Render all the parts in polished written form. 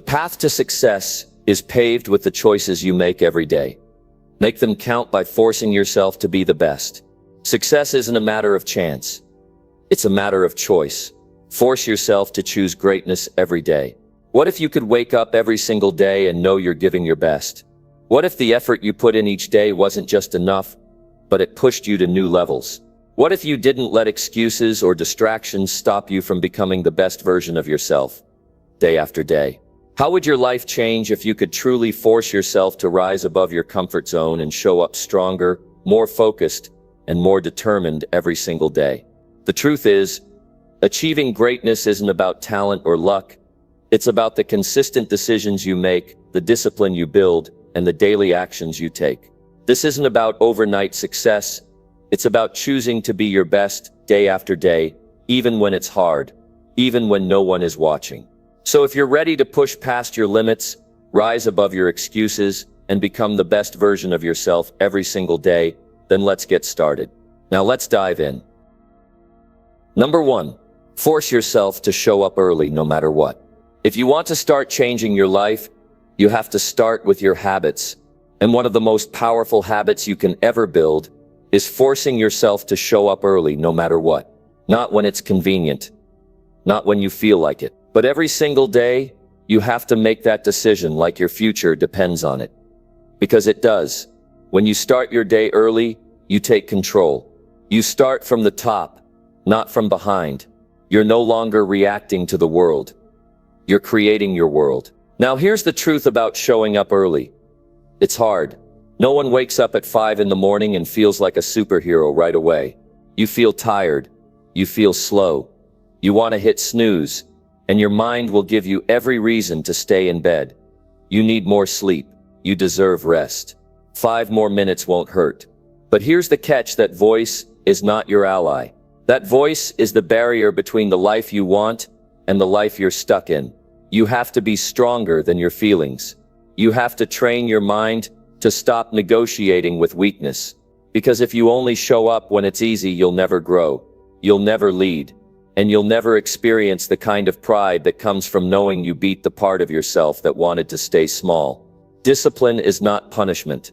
path to success is paved with the choices you make every day. Make them count by forcing yourself to be the best. Success isn't a matter of chance. It's a matter of choice. Force yourself to choose greatness every day. What if you could wake up every single day and know you're giving your best? What if the effort you put in each day wasn't just enough, but it pushed you to new levels? What if you didn't let excuses or distractions stop you from becoming the best version of yourself, day after day? How would your life change if you could truly force yourself to rise above your comfort zone and show up stronger, more focused, and more determined every single day? The truth is, achieving greatness isn't about talent or luck. It's about the consistent decisions you make, the discipline you build, and the daily actions you take. This isn't about overnight success. It's about choosing to be your best day after day, even when it's hard, even when no one is watching. So if you're ready to push past your limits, rise above your excuses, and become the best version of yourself every single day, then let's get started. Now let's dive in. Number 1, force yourself to show up early no matter what. If you want to start changing your life, you have to start with your habits. And one of the most powerful habits you can ever build is forcing yourself to show up early no matter what. Not when it's convenient, not when you feel like it, but every single day, you have to make that decision like your future depends on it. Because it does. When you start your day early, you take control. You start from the top, not from behind. You're no longer reacting to the world. You're creating your world. Now here's the truth about showing up early. It's hard. No one wakes up at 5 in the morning and feels like a superhero right away. You feel tired. You feel slow. You want to hit snooze, and your mind will give you every reason to stay in bed. You need more sleep. You deserve rest. 5 more minutes won't hurt. But here's the catch: that voice is not your ally. That voice is the barrier between the life you want and the life you're stuck in. You have to be stronger than your feelings. You have to train your mind to stop negotiating with weakness. Because if you only show up when it's easy, you'll never grow. You'll never lead. And you'll never experience the kind of pride that comes from knowing you beat the part of yourself that wanted to stay small. Discipline is not punishment.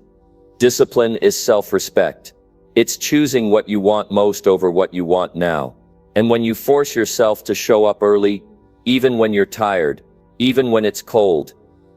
Discipline is self-respect. It's choosing what you want most over what you want now. And when you force yourself to show up early, even when you're tired, even when it's cold,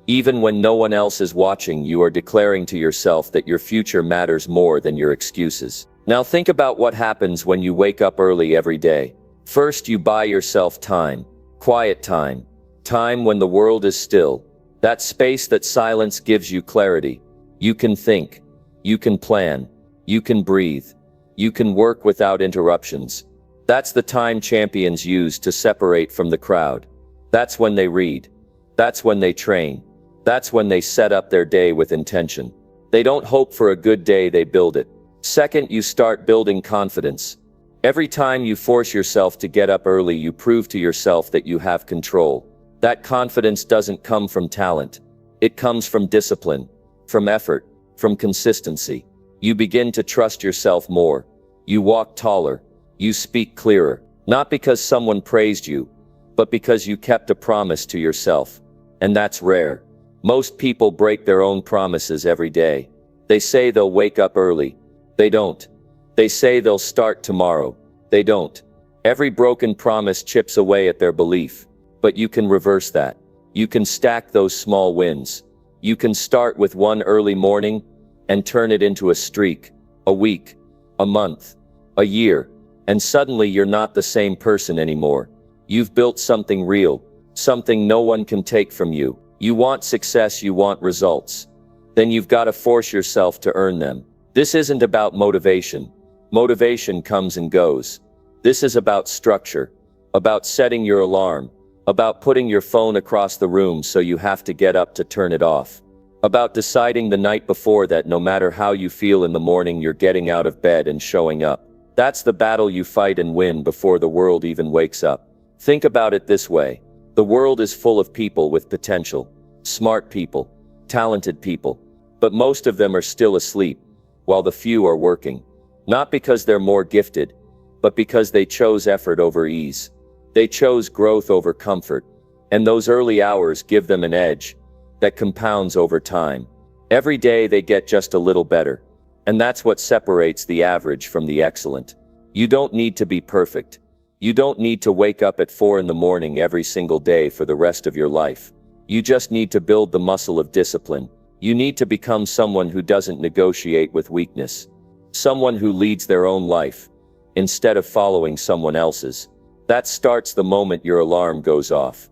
even when no one else is watching, you are declaring to yourself that your future matters more than your excuses. Now think about what happens when you wake up early every day. First, you buy yourself time. Quiet time. Time when the world is still. That space that silence gives you clarity. You can think. You can plan. You can breathe. You can work without interruptions. That's the time champions use to separate from the crowd. That's when they read. That's when they train. That's when they set up their day with intention. They don't hope for a good day, they build it. Second, you start building confidence. Every time you force yourself to get up early, you prove to yourself that you have control. That confidence doesn't come from talent. It comes from discipline, from effort, from consistency. You begin to trust yourself more. You walk taller. You speak clearer. Not because someone praised you, but because you kept a promise to yourself. And that's rare. Most people break their own promises every day. They say they'll wake up early. They don't. They say they'll start tomorrow. They don't. Every broken promise chips away at their belief. But you can reverse that. You can stack those small wins. You can start with one early morning and turn it into a streak, a week, a month, a year. And suddenly you're not the same person anymore. You've built something real, something no one can take from you. You want success, you want results. Then you've got to force yourself to earn them. This isn't about motivation. Motivation comes and goes. This is about structure, about setting your alarm, about putting your phone across the room so you have to get up to turn it off, about deciding the night before that no matter how you feel in the morning, you're getting out of bed and showing up. That's the battle you fight and win before the world even wakes up. Think about it this way. The world is full of people with potential, smart people, talented people, but most of them are still asleep, while the few are working. Not because they're more gifted, but because they chose effort over ease. They chose growth over comfort. And those early hours give them an edge that compounds over time. Every day they get just a little better. And that's what separates the average from the excellent. You don't need to be perfect. You don't need to wake up at 4 in the morning every single day for the rest of your life. You just need to build the muscle of discipline. You need to become someone who doesn't negotiate with weakness. Someone who leads their own life, instead of following someone else's. That starts the moment your alarm goes off.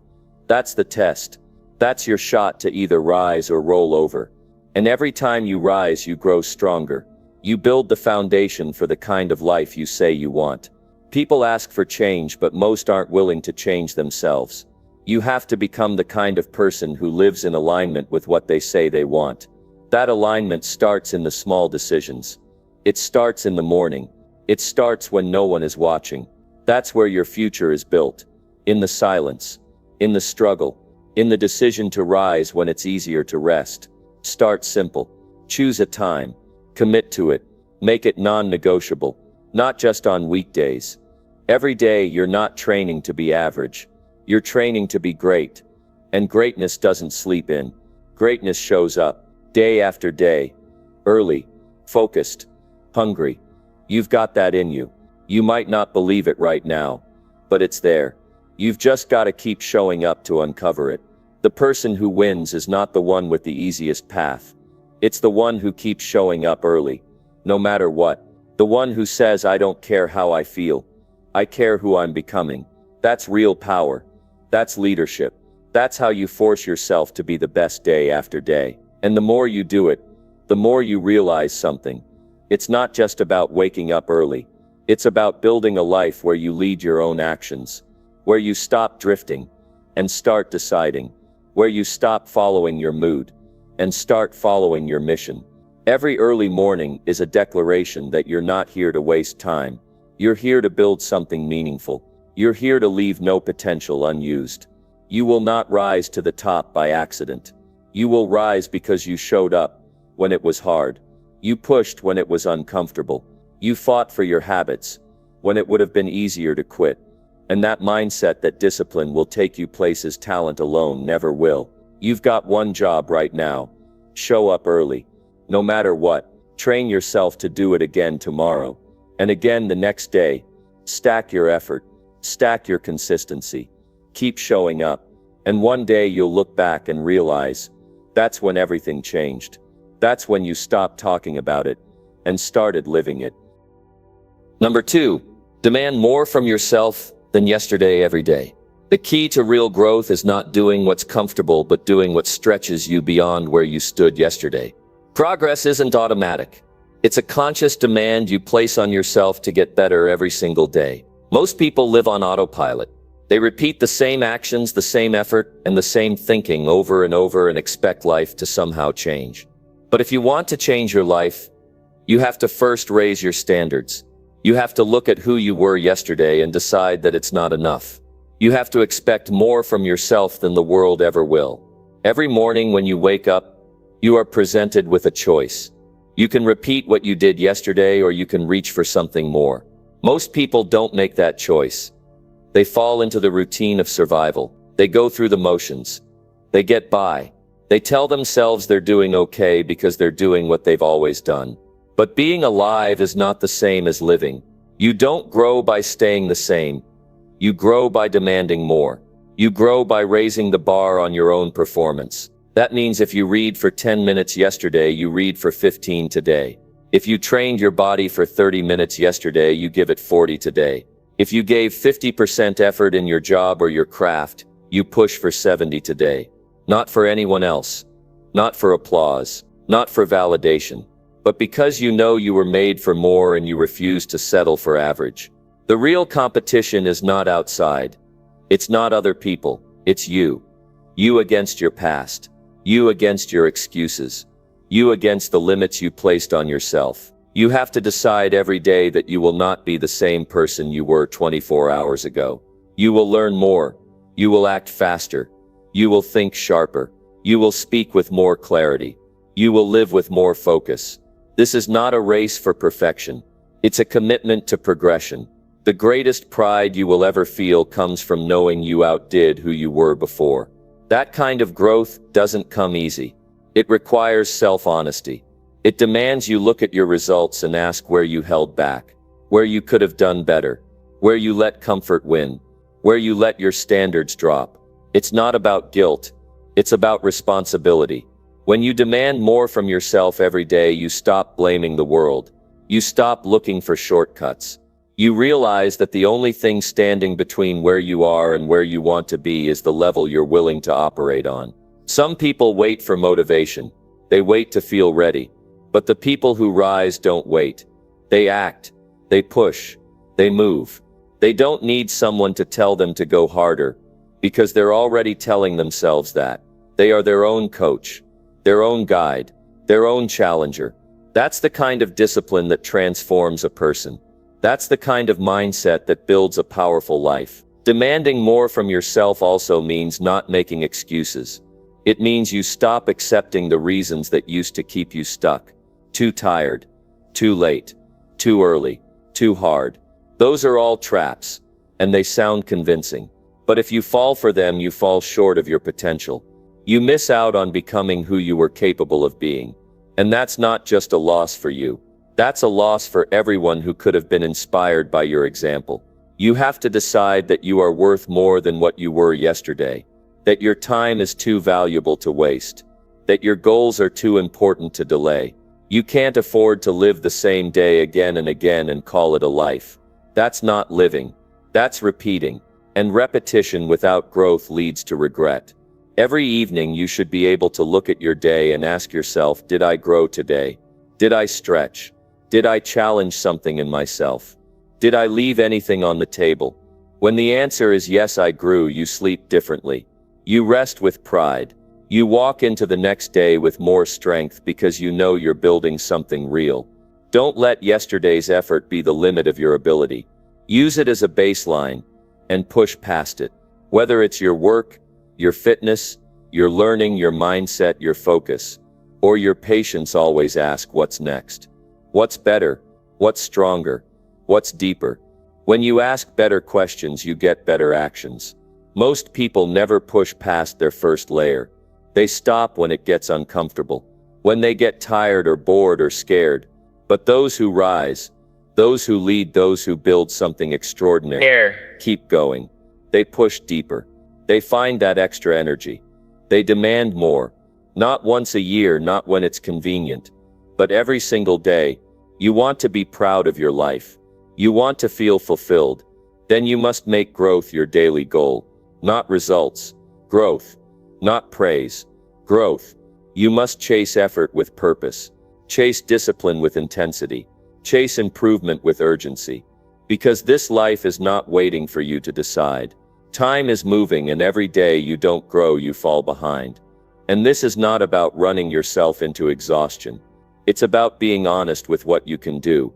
That's the test. That's your shot to either rise or roll over. And every time you rise, you grow stronger. You build the foundation for the kind of life you say you want. People ask for change, but most aren't willing to change themselves. You have to become the kind of person who lives in alignment with what they say they want. That alignment starts in the small decisions. It starts in the morning. It starts when no one is watching. That's where your future is built. In the silence. In the struggle. In the decision to rise when it's easier to rest. Start simple. Choose a time. Commit to it. Make it non-negotiable. Not just on weekdays. Every day you're not training to be average. You're training to be great. And greatness doesn't sleep in. Greatness shows up. Day after day. Early. Focused. Hungry. You've got that in you. You might not believe it right now. But it's there. You've just got to keep showing up to uncover it. The person who wins is not the one with the easiest path. It's the one who keeps showing up early. No matter what. The one who says, I don't care how I feel. I care who I'm becoming. That's real power. That's leadership. That's how you force yourself to be the best day after day. And the more you do it, the more you realize something. It's not just about waking up early. It's about building a life where you lead your own actions. Where you stop drifting and start deciding. Where you stop following your mood and start following your mission. Every early morning is a declaration that you're not here to waste time. You're here to build something meaningful. You're here to leave no potential unused. You will not rise to the top by accident. You will rise because you showed up when it was hard. You pushed when it was uncomfortable. You fought for your habits when it would have been easier to quit. And that mindset that discipline will take you places talent alone never will. You've got one job right now. Show up early. No matter what, train yourself to do it again tomorrow. And again the next day. Stack your effort. Stack your consistency. Keep showing up. And one day you'll look back and realize, that's when everything changed. That's when you stopped talking about it and started living it. Number 2, demand more from yourself than yesterday every day. The key to real growth is not doing what's comfortable, but doing what stretches you beyond where you stood yesterday. Progress isn't automatic. It's a conscious demand you place on yourself to get better every single day. Most people live on autopilot. They repeat the same actions, the same effort, and the same thinking over and over and expect life to somehow change. But if you want to change your life, you have to first raise your standards. You have to look at who you were yesterday and decide that it's not enough. You have to expect more from yourself than the world ever will. Every morning when you wake up, you are presented with a choice. You can repeat what you did yesterday, or you can reach for something more. Most people don't make that choice. They fall into the routine of survival. They go through the motions. They get by. They tell themselves they're doing okay because they're doing what they've always done. But being alive is not the same as living. You don't grow by staying the same. You grow by demanding more. You grow by raising the bar on your own performance. That means if you read for 10 minutes yesterday, you read for 15 today. If you trained your body for 30 minutes yesterday, you give it 40 today. If you gave 50% effort in your job or your craft, you push for 70 today. Not for anyone else. Not for applause. Not for validation. But because you know you were made for more and you refuse to settle for average. The real competition is not outside. It's not other people. It's you. You against your past. You against your excuses. You against the limits you placed on yourself. You have to decide every day that you will not be the same person you were 24 hours ago. You will learn more. You will act faster. You will think sharper. You will speak with more clarity. You will live with more focus. This is not a race for perfection. It's a commitment to progression. The greatest pride you will ever feel comes from knowing you outdid who you were before. That kind of growth doesn't come easy. It requires self-honesty. It demands you look at your results and ask where you held back, where you could have done better, where you let comfort win, where you let your standards drop. It's not about guilt. It's about responsibility. When you demand more from yourself every day, you stop blaming the world. You stop looking for shortcuts. You realize that the only thing standing between where you are and where you want to be is the level you're willing to operate on. Some people wait for motivation. They wait to feel ready. But the people who rise don't wait. They act. They push. They move. They don't need someone to tell them to go harder, because they're already telling themselves that. They are their own coach, their own guide, their own challenger. That's the kind of discipline that transforms a person. That's the kind of mindset that builds a powerful life. Demanding more from yourself also means not making excuses. It means you stop accepting the reasons that used to keep you stuck. Too tired, too late, too early, too hard. Those are all traps, and they sound convincing. But if you fall for them, you fall short of your potential. You miss out on becoming who you were capable of being. And that's not just a loss for you. That's a loss for everyone who could have been inspired by your example. You have to decide that you are worth more than what you were yesterday, that your time is too valuable to waste, that your goals are too important to delay. You can't afford to live the same day again and again and call it a life. That's not living. That's repeating. And repetition without growth leads to regret. Every evening you should be able to look at your day and ask yourself, did I grow today? Did I stretch? Did I challenge something in myself? Did I leave anything on the table? When the answer is yes, I grew, you sleep differently. You rest with pride. You walk into the next day with more strength because you know you're building something real. Don't let yesterday's effort be the limit of your ability. Use it as a baseline and push past it. Whether it's your work, your fitness, your learning, your mindset, your focus, or your patience, always ask what's next. What's better? What's stronger? What's deeper? When you ask better questions, you get better actions. Most people never push past their first layer. They stop when it gets uncomfortable, when they get tired or bored or scared. But those who rise, those who lead, those who build something extraordinary, keep going. They push deeper. They find that extra energy. They demand more. Not once a year, not when it's convenient, but every single day. You want to be proud of your life. You want to feel fulfilled. Then you must make growth your daily goal. Not results. Growth. Not praise. Growth. You must chase effort with purpose. Chase discipline with intensity. Chase improvement with urgency. Because this life is not waiting for you to decide. Time is moving, and every day you don't grow, you fall behind. And this is not about running yourself into exhaustion. It's about being honest with what you can do,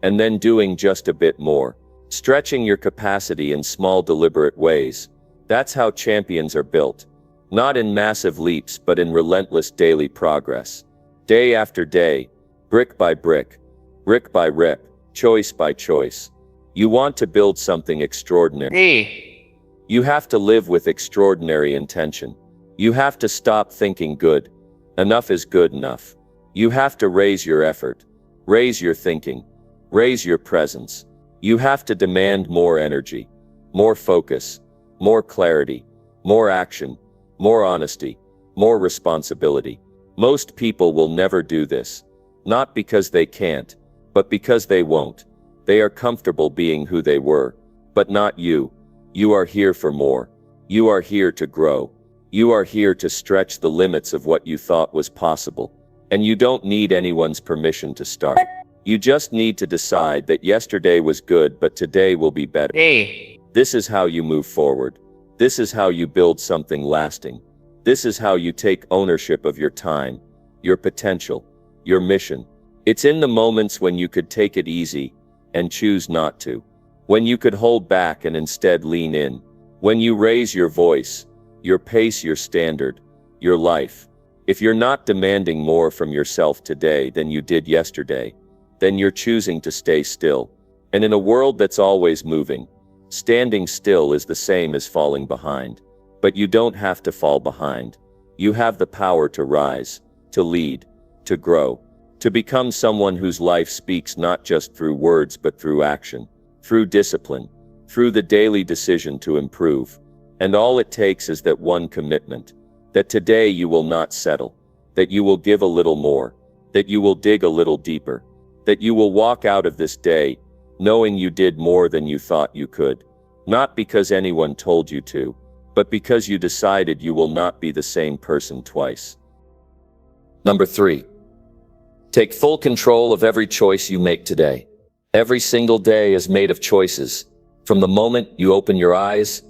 and then doing just a bit more. Stretching your capacity in small, deliberate ways. That's how champions are built. Not in massive leaps, but in relentless daily progress. Day after day, brick by brick, rick by rip, choice by choice. You want to build something extraordinary. You have to live with extraordinary intention. You have to stop thinking good. Enough is good enough. You have to raise your effort, raise your thinking, raise your presence. You have to demand more energy, more focus, more clarity, more action, more honesty, more responsibility. Most people will never do this, not because they can't, but because they won't. They are comfortable being who they were, but not you. You are here for more. You are here to grow. You are here to stretch the limits of what you thought was possible. And you don't need anyone's permission to start. You just need to decide that yesterday was good, but today will be better. This is how you move forward. This is how you build something lasting. This is how you take ownership of your time, your potential, your mission. It's in the moments when you could take it easy and choose not to. When you could hold back and instead lean in. When you raise your voice, your pace, your standard, your life. If you're not demanding more from yourself today than you did yesterday, then you're choosing to stay still. And in a world that's always moving, standing still is the same as falling behind. But you don't have to fall behind. You have the power to rise, to lead, to grow, to become someone whose life speaks not just through words but through action, through discipline, through the daily decision to improve. And all it takes is that one commitment, that today you will not settle, that you will give a little more, that you will dig a little deeper, that you will walk out of this day knowing you did more than you thought you could, not because anyone told you to, but because you decided you will not be the same person twice. Number 3. Take full control of every choice you make today. Every single day is made of choices. From the moment you open your eyes,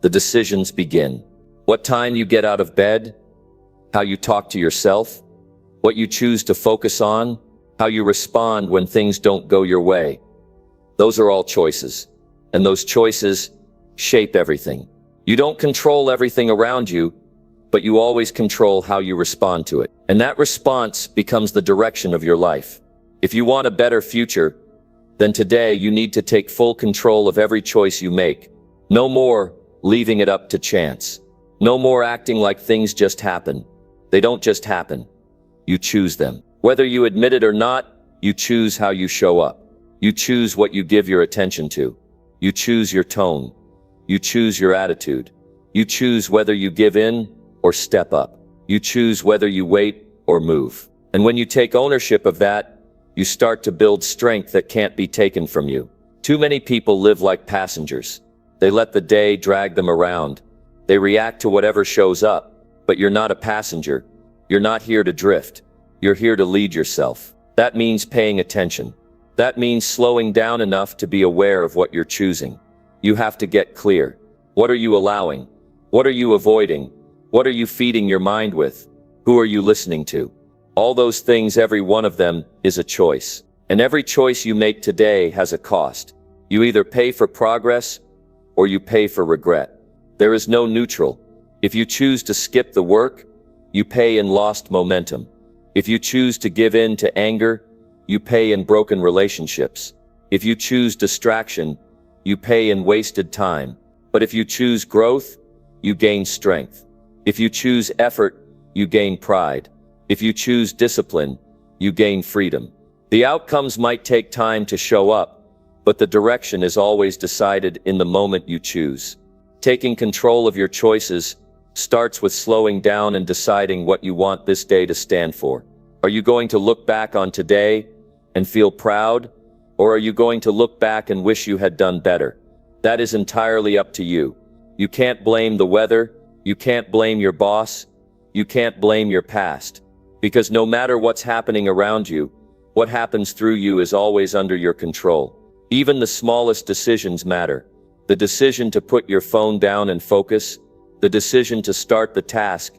the decisions begin. What time you get out of bed, how you talk to yourself, what you choose to focus on, how you respond when things don't go your way. Those are all choices, and those choices shape everything. You don't control everything around you, but you always control how you respond to it. And that response becomes the direction of your life. If you want a better future, then today you need to take full control of every choice you make. No more leaving it up to chance. No more acting like things just happen. They don't just happen. You choose them. Whether you admit it or not, you choose how you show up. You choose what you give your attention to. You choose your tone. You choose your attitude. You choose whether you give in or step up. You choose whether you wait or move. And when you take ownership of that, you start to build strength that can't be taken from you. Too many people live like passengers. They let the day drag them around. They react to whatever shows up. But you're not a passenger. You're not here to drift. You're here to lead yourself. That means paying attention. That means slowing down enough to be aware of what you're choosing. You have to get clear. What are you allowing? What are you avoiding? What are you feeding your mind with? Who are you listening to? All those things, every one of them, is a choice. And every choice you make today has a cost. You either pay for progress or you pay for regret. There is no neutral. If you choose to skip the work, you pay in lost momentum. If you choose to give in to anger, you pay in broken relationships. If you choose distraction, you pay in wasted time. But if you choose growth, you gain strength. If you choose effort, you gain pride. If you choose discipline, you gain freedom. The outcomes might take time to show up, but the direction is always decided in the moment you choose. Taking control of your choices starts with slowing down and deciding what you want this day to stand for. Are you going to look back on today and feel proud, or are you going to look back and wish you had done better? That is entirely up to you. You can't blame the weather, you can't blame your boss, you can't blame your past. Because no matter what's happening around you, what happens through you is always under your control. Even the smallest decisions matter. The decision to put your phone down and focus, the decision to start the task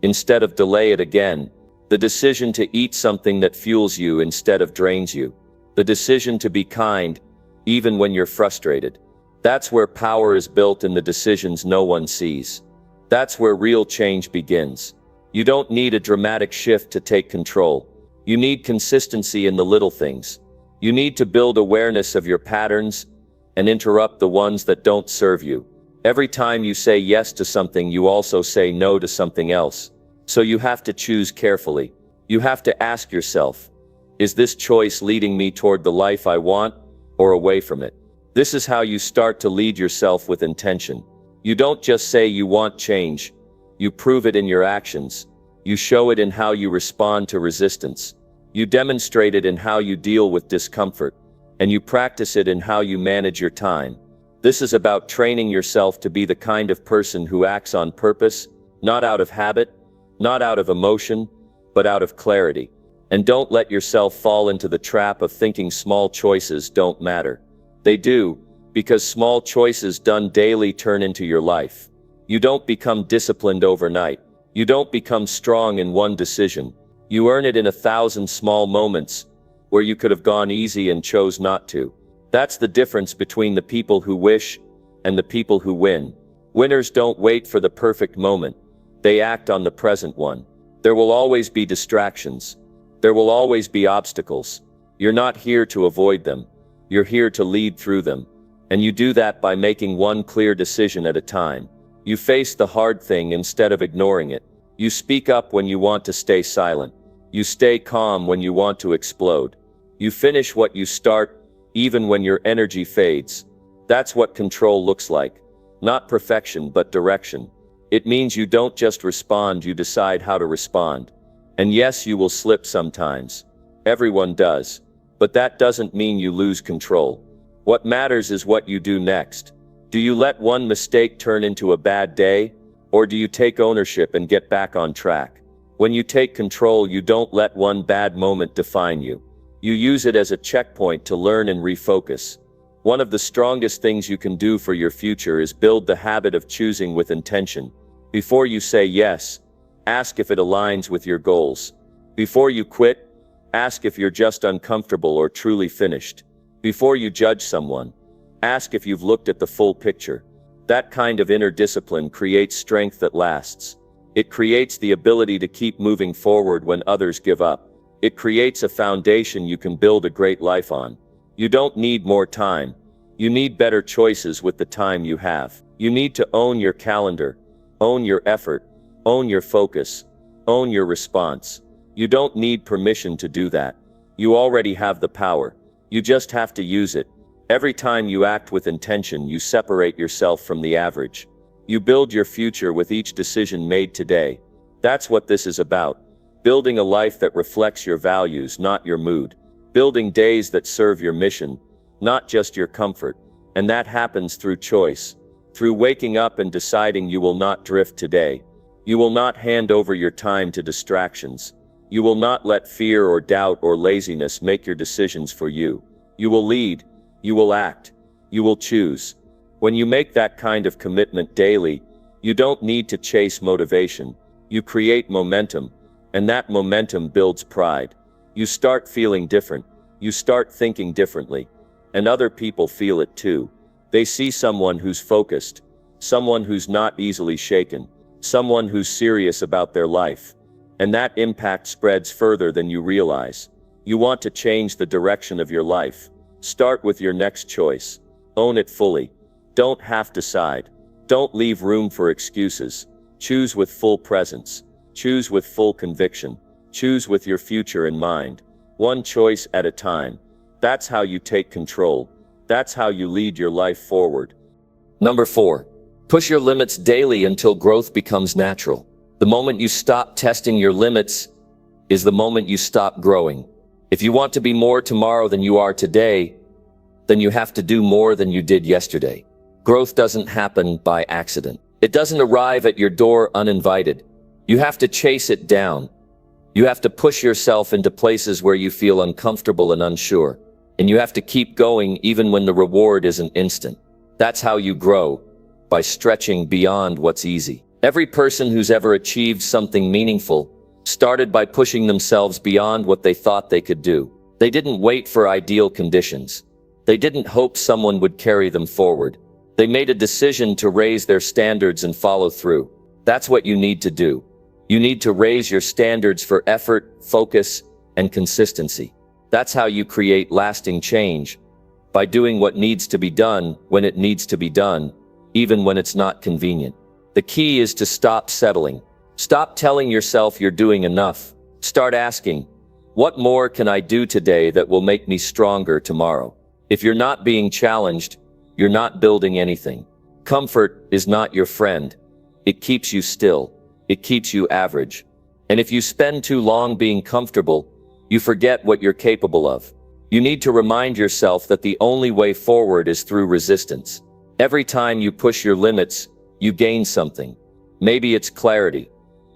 instead of delay it again, the decision to eat something that fuels you instead of drains you, the decision to be kind even when you're frustrated. That's where power is built in the decisions no one sees. That's where real change begins. You don't need a dramatic shift to take control. You need consistency in the little things. You need to build awareness of your patterns and interrupt the ones that don't serve you. Every time you say yes to something, you also say no to something else. So you have to choose carefully. You have to ask yourself, is this choice leading me toward the life I want or away from it? This is how you start to lead yourself with intention. You don't just say you want change. You prove it in your actions. You show it in how you respond to resistance. You demonstrate it in how you deal with discomfort. And you practice it in how you manage your time. This is about training yourself to be the kind of person who acts on purpose, not out of habit, not out of emotion, but out of clarity. And don't let yourself fall into the trap of thinking small choices don't matter. They do, because small choices done daily turn into your life. You don't become disciplined overnight. You don't become strong in one decision. You earn it in 1,000 small moments where you could have gone easy and chose not to. That's the difference between the people who wish and the people who win. Winners don't wait for the perfect moment. They act on the present one. There will always be distractions. There will always be obstacles. You're not here to avoid them. You're here to lead through them. And you do that by making one clear decision at a time. You face the hard thing instead of ignoring it. You speak up when you want to stay silent. You stay calm when you want to explode. You finish what you start, even when your energy fades. That's what control looks like. Not perfection, but direction. It means you don't just respond, you decide how to respond. And yes, you will slip sometimes. Everyone does. But that doesn't mean you lose control. What matters is what you do next. Do you let one mistake turn into a bad day? Or do you take ownership and get back on track? When you take control, you don't let one bad moment define you. You use it as a checkpoint to learn and refocus. One of the strongest things you can do for your future is build the habit of choosing with intention. Before you say yes, ask if it aligns with your goals. Before you quit, ask if you're just uncomfortable or truly finished. Before you judge someone, ask if you've looked at the full picture. That kind of inner discipline creates strength that lasts. It creates the ability to keep moving forward when others give up. It creates a foundation you can build a great life on. You don't need more time. You need better choices with the time you have. You need to own your calendar, own your effort, own your focus, own your response. You don't need permission to do that. You already have the power. You just have to use it. Every time you act with intention, you separate yourself from the average. You build your future with each decision made today. That's what this is about. Building a life that reflects your values, not your mood. Building days that serve your mission, not just your comfort. And that happens through choice. Through waking up and deciding you will not drift today. You will not hand over your time to distractions. You will not let fear or doubt or laziness make your decisions for you. You will lead. You will act. You will choose. When you make that kind of commitment daily, you don't need to chase motivation. You create momentum. And that momentum builds pride. You start feeling different. You start thinking differently. And other people feel it too. They see someone who's focused, someone who's not easily shaken, someone who's serious about their life. And that impact spreads further than you realize. You want to change the direction of your life. Start with your next choice. Own it fully. Don't half decide. Don't leave room for excuses. Choose with full presence. Choose with full conviction. Choose with your future in mind. One choice at a time. That's how you take control. That's how you lead your life forward. Number 4. Push your limits daily until growth becomes natural. The moment you stop testing your limits is the moment you stop growing. If you want to be more tomorrow than you are today, then you have to do more than you did yesterday. Growth doesn't happen by accident. It doesn't arrive at your door uninvited. You have to chase it down. You have to push yourself into places where you feel uncomfortable and unsure. And you have to keep going even when the reward isn't instant. That's how you grow, by stretching beyond what's easy. Every person who's ever achieved something meaningful started by pushing themselves beyond what they thought they could do. They didn't wait for ideal conditions. They didn't hope someone would carry them forward. They made a decision to raise their standards and follow through. That's what you need to do. You need to raise your standards for effort, focus, and consistency. That's how you create lasting change, by doing what needs to be done when it needs to be done, even when it's not convenient. The key is to stop settling. Stop telling yourself you're doing enough. Start asking, what more can I do today that will make me stronger tomorrow? If you're not being challenged, you're not building anything. Comfort is not your friend. It keeps you still. It keeps you average. And if you spend too long being comfortable, you forget what you're capable of. You need to remind yourself that the only way forward is through resistance. Every time you push your limits, you gain something. Maybe it's clarity.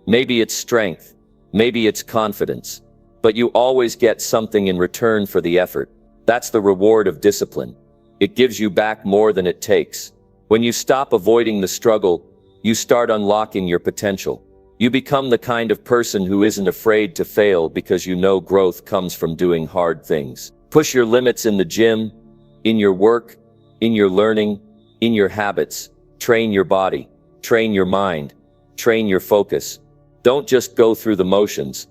Maybe it's strength. Maybe it's confidence. But you always get something in return for the effort. That's the reward of discipline. It gives you back more than it takes. When you stop avoiding the struggle, you start unlocking your potential. You become the kind of person who isn't afraid to fail because you know growth comes from doing hard things. Push your limits in the gym, in your work, in your learning, in your habits. Train your body, train your mind, train your focus. Don't just go through the motions.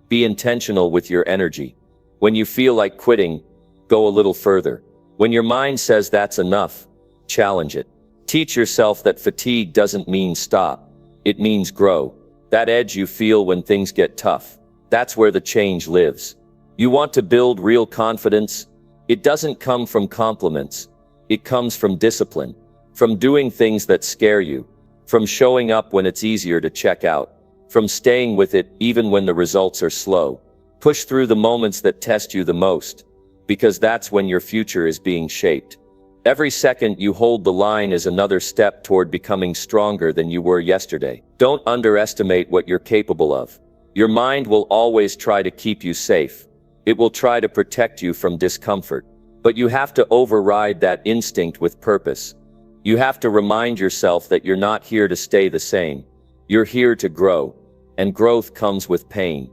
Be intentional with your energy. When you feel like quitting, go a little further. When your mind says that's enough, challenge it. Teach yourself that fatigue doesn't mean stop. It means grow. That edge you feel when things get tough, that's where the change lives. You want to build real confidence? It doesn't come from compliments. It comes from discipline, from doing things that scare you, from showing up when it's easier to check out, from staying with it even when the results are slow. Push through the moments that test you the most, because that's when your future is being shaped. Every second you hold the line is another step toward becoming stronger than you were yesterday. Don't underestimate what you're capable of. Your mind will always try to keep you safe. It will try to protect you from discomfort. But you have to override that instinct with purpose. You have to remind yourself that you're not here to stay the same. You're here to grow. And growth comes with pain.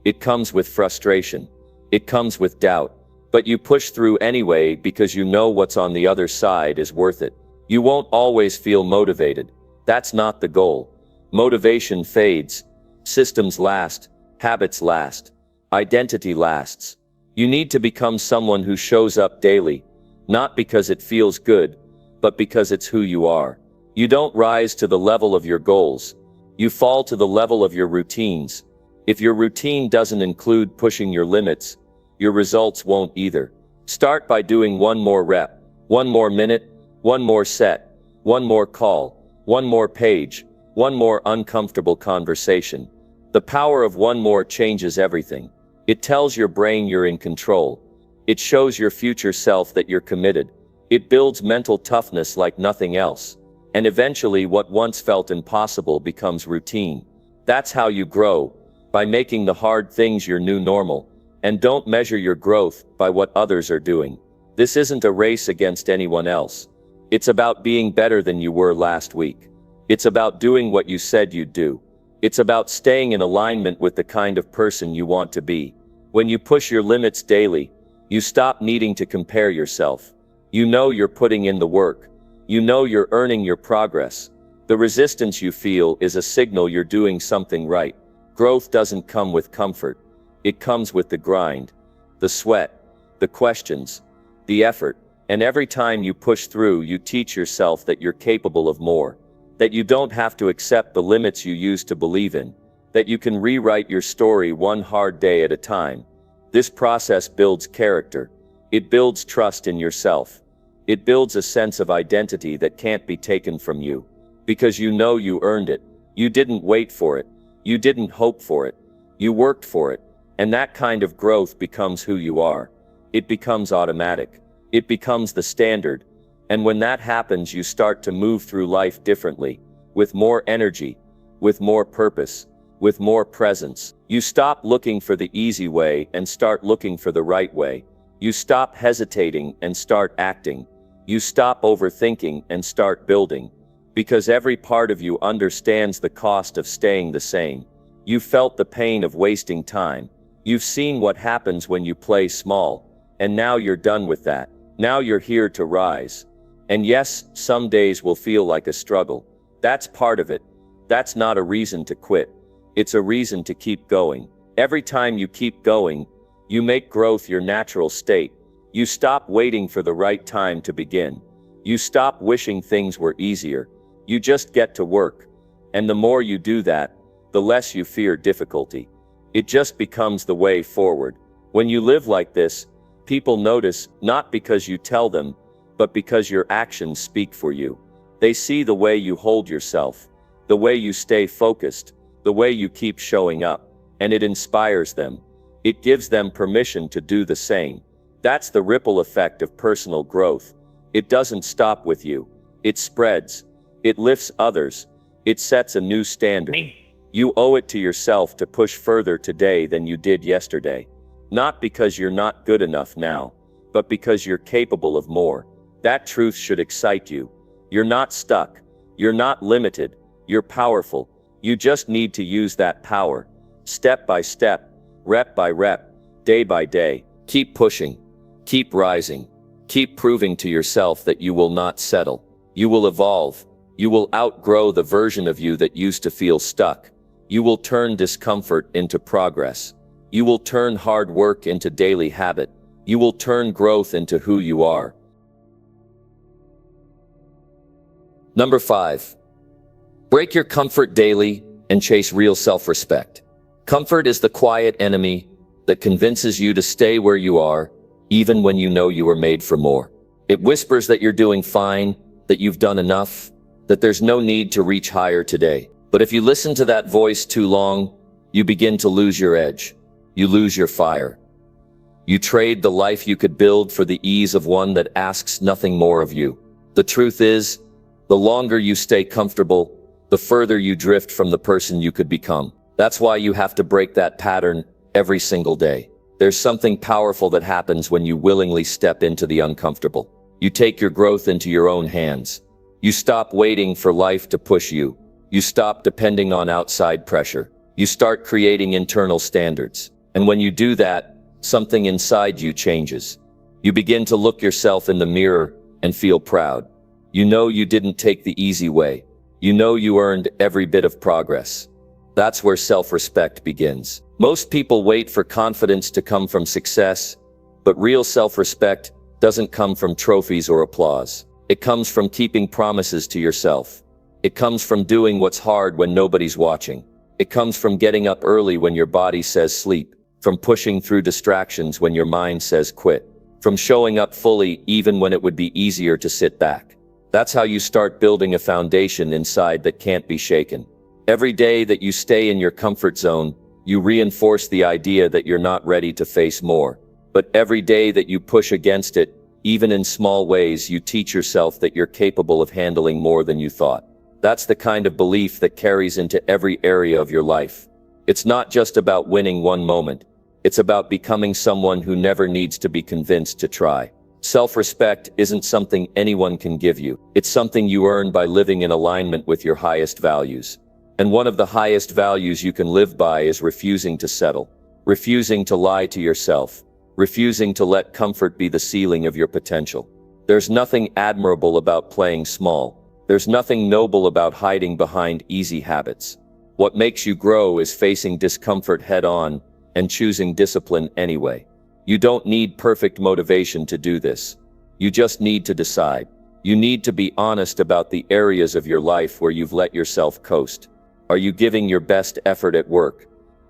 It comes with frustration. It comes with doubt. But you push through anyway because you know what's on the other side is worth it. You won't always feel motivated. That's not the goal. Motivation fades. Systems last. Habits last. Identity lasts. You need to become someone who shows up daily, not because it feels good, but because it's who you are. You don't rise to the level of your goals. You fall to the level of your routines. If your routine doesn't include pushing your limits, your results won't either. Start by doing one more rep, one more minute, one more set, one more call, one more page, one more uncomfortable conversation. The power of one more changes everything. It tells your brain you're in control. It shows your future self that you're committed. It builds mental toughness like nothing else. And eventually what once felt impossible becomes routine. That's how you grow, by making the hard things your new normal. And don't measure your growth by what others are doing. This isn't a race against anyone else. It's about being better than you were last week. It's about doing what you said you'd do. It's about staying in alignment with the kind of person you want to be. When you push your limits daily, you stop needing to compare yourself. You know you're putting in the work. You know you're earning your progress. The resistance you feel is a signal you're doing something right. Growth doesn't come with comfort. It comes with the grind, the sweat, the questions, the effort. And every time you push through, you teach yourself that you're capable of more. That you don't have to accept the limits you used to believe in. That you can rewrite your story one hard day at a time. This process builds character. It builds trust in yourself. It builds a sense of identity that can't be taken from you. Because you know you earned it. You didn't wait for it. You didn't hope for it. You worked for it. And that kind of growth becomes who you are. It becomes automatic. It becomes the standard. And when that happens, you start to move through life differently, with more energy, with more purpose, with more presence. You stop looking for the easy way and start looking for the right way. You stop hesitating and start acting. You stop overthinking and start building. Because every part of you understands the cost of staying the same. You felt the pain of wasting time. You've seen what happens when you play small. And now you're done with that. Now you're here to rise. And yes, some days will feel like a struggle. That's part of it. That's not a reason to quit. It's a reason to keep going. Every time you keep going, you make growth your natural state. You stop waiting for the right time to begin. You stop wishing things were easier. You just get to work. And the more you do that, the less you fear difficulty. It just becomes the way forward. When you live like this, people notice, not because you tell them, but because your actions speak for you. They see the way you hold yourself, the way you stay focused, the way you keep showing up, and it inspires them. It gives them permission to do the same. That's the ripple effect of personal growth. It doesn't stop with you. It spreads. It lifts others. It sets a new standard. You owe it to yourself to push further today than you did yesterday. Not because you're not good enough now, but because you're capable of more. That truth should excite you. You're not stuck. You're not limited. You're powerful. You just need to use that power. Step by step, rep by rep, day by day. Keep pushing. Keep rising. Keep proving to yourself that you will not settle. You will evolve. You will outgrow the version of you that used to feel stuck. You will turn discomfort into progress. You will turn hard work into daily habit. You will turn growth into who you are. Number 5. Break your comfort daily and chase real self-respect. Comfort is the quiet enemy that convinces you to stay where you are, even when you know you were made for more. It whispers that you're doing fine, that you've done enough, that there's no need to reach higher today. But if you listen to that voice too long, you begin to lose your edge. You lose your fire. You trade the life you could build for the ease of one that asks nothing more of you. The truth is, the longer you stay comfortable, the further you drift from the person you could become. That's why you have to break that pattern every single day. There's something powerful that happens when you willingly step into the uncomfortable. You take your growth into your own hands. You stop waiting for life to push you. You stop depending on outside pressure. You start creating internal standards. And when you do that, something inside you changes. You begin to look yourself in the mirror and feel proud. You know you didn't take the easy way. You know you earned every bit of progress. That's where self-respect begins. Most people wait for confidence to come from success, but real self-respect doesn't come from trophies or applause. It comes from keeping promises to yourself. It comes from doing what's hard when nobody's watching. It comes from getting up early when your body says sleep, from pushing through distractions when your mind says quit, from showing up fully even when it would be easier to sit back. That's how you start building a foundation inside that can't be shaken. Every day that you stay in your comfort zone, you reinforce the idea that you're not ready to face more. But every day that you push against it, even in small ways, you teach yourself that you're capable of handling more than you thought. That's the kind of belief that carries into every area of your life. It's not just about winning one moment. It's about becoming someone who never needs to be convinced to try. Self-respect isn't something anyone can give you. It's something you earn by living in alignment with your highest values. And one of the highest values you can live by is refusing to settle, refusing to lie to yourself, refusing to let comfort be the ceiling of your potential. There's nothing admirable about playing small. There's nothing noble about hiding behind easy habits. What makes you grow is facing discomfort head-on and choosing discipline anyway. You don't need perfect motivation to do this. You just need to decide. You need to be honest about the areas of your life where you've let yourself coast. Are you giving your best effort at work?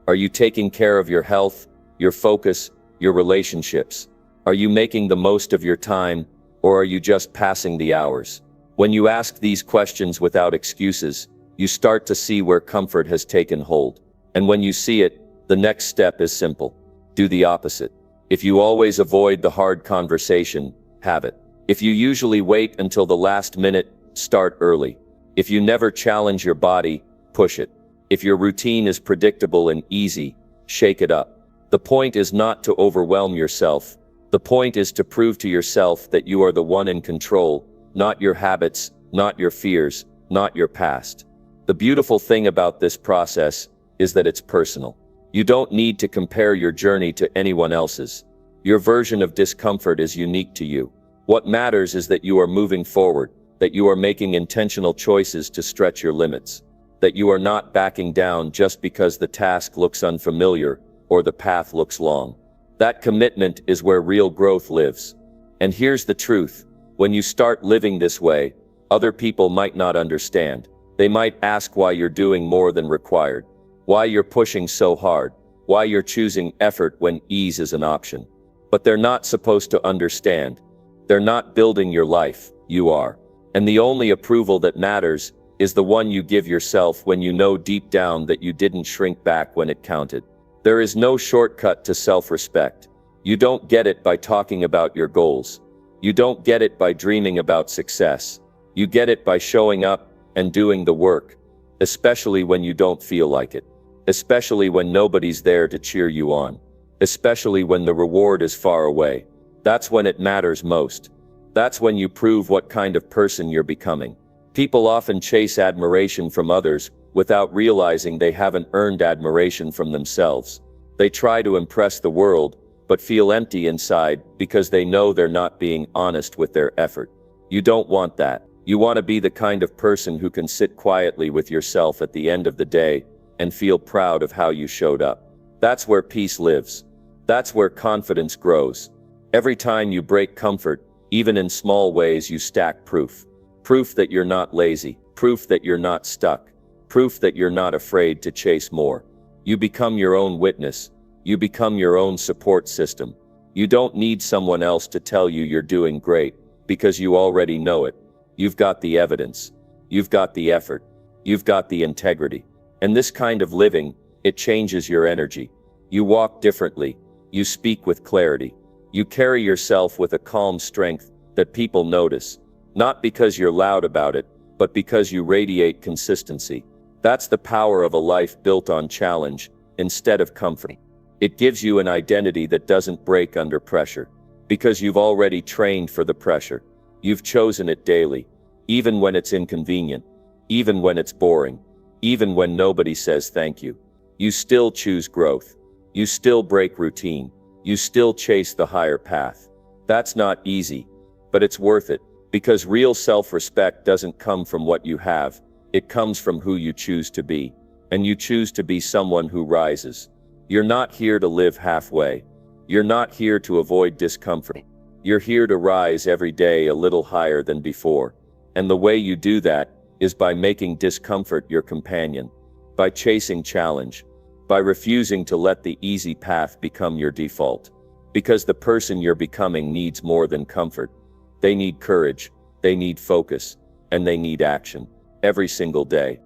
Are you taking care of your health, your focus, your relationships? Are you making the most of your time, or are you just passing the hours? When you ask these questions without excuses, you start to see where comfort has taken hold. And when you see it, the next step is simple. Do the opposite. If you always avoid the hard conversation, have it. If you usually wait until the last minute, start early. If you never challenge your body, push it. If your routine is predictable and easy, shake it up. The point is not to overwhelm yourself. The point is to prove to yourself that you are the one in control, not your habits, not your fears, not your past. The beautiful thing about this process is that it's personal. You don't need to compare your journey to anyone else's. Your version of discomfort is unique to you. What matters is that you are moving forward, that you are making intentional choices to stretch your limits, that you are not backing down just because the task looks unfamiliar or the path looks long. That commitment is where real growth lives. And here's the truth. When you start living this way, other people might not understand. They might ask why you're doing more than required, why you're pushing so hard, why you're choosing effort when ease is an option. But they're not supposed to understand. They're not building your life, you are. And the only approval that matters is the one you give yourself when you know deep down that you didn't shrink back when it counted. There is no shortcut to self-respect. You don't get it by talking about your goals. You don't get it by dreaming about success. You get it by showing up and doing the work, especially when you don't feel like it, especially when nobody's there to cheer you on, especially when the reward is far away. That's when it matters most. That's when you prove what kind of person you're becoming. People often chase admiration from others without realizing they haven't earned admiration from themselves. They try to impress the world, but feel empty inside because they know they're not being honest with their effort. You don't want that. You want to be the kind of person who can sit quietly with yourself at the end of the day and feel proud of how you showed up. That's where peace lives. That's where confidence grows. Every time you break comfort, even in small ways, you stack proof. Proof that you're not lazy. Proof that you're not stuck. Proof that you're not afraid to chase more. You become your own witness. You become your own support system. You don't need someone else to tell you you're doing great, because you already know it. You've got the evidence. You've got the effort. You've got the integrity. And this kind of living, it changes your energy. You walk differently. You speak with clarity. You carry yourself with a calm strength that people notice. Not because you're loud about it, but because you radiate consistency. That's the power of a life built on challenge, instead of comfort. It gives you an identity that doesn't break under pressure, because you've already trained for the pressure. You've chosen it daily, even when it's inconvenient, even when it's boring, even when nobody says thank you. You still choose growth. You still break routine. You still chase the higher path. That's not easy, but it's worth it, because real self-respect doesn't come from what you have. It comes from who you choose to be, and you choose to be someone who rises. You're not here to live halfway. You're not here to avoid discomfort. You're here to rise every day a little higher than before. And the way you do that is by making discomfort your companion, by chasing challenge, by refusing to let the easy path become your default. Because the person you're becoming needs more than comfort. They need courage, they need focus, and they need action, every single day.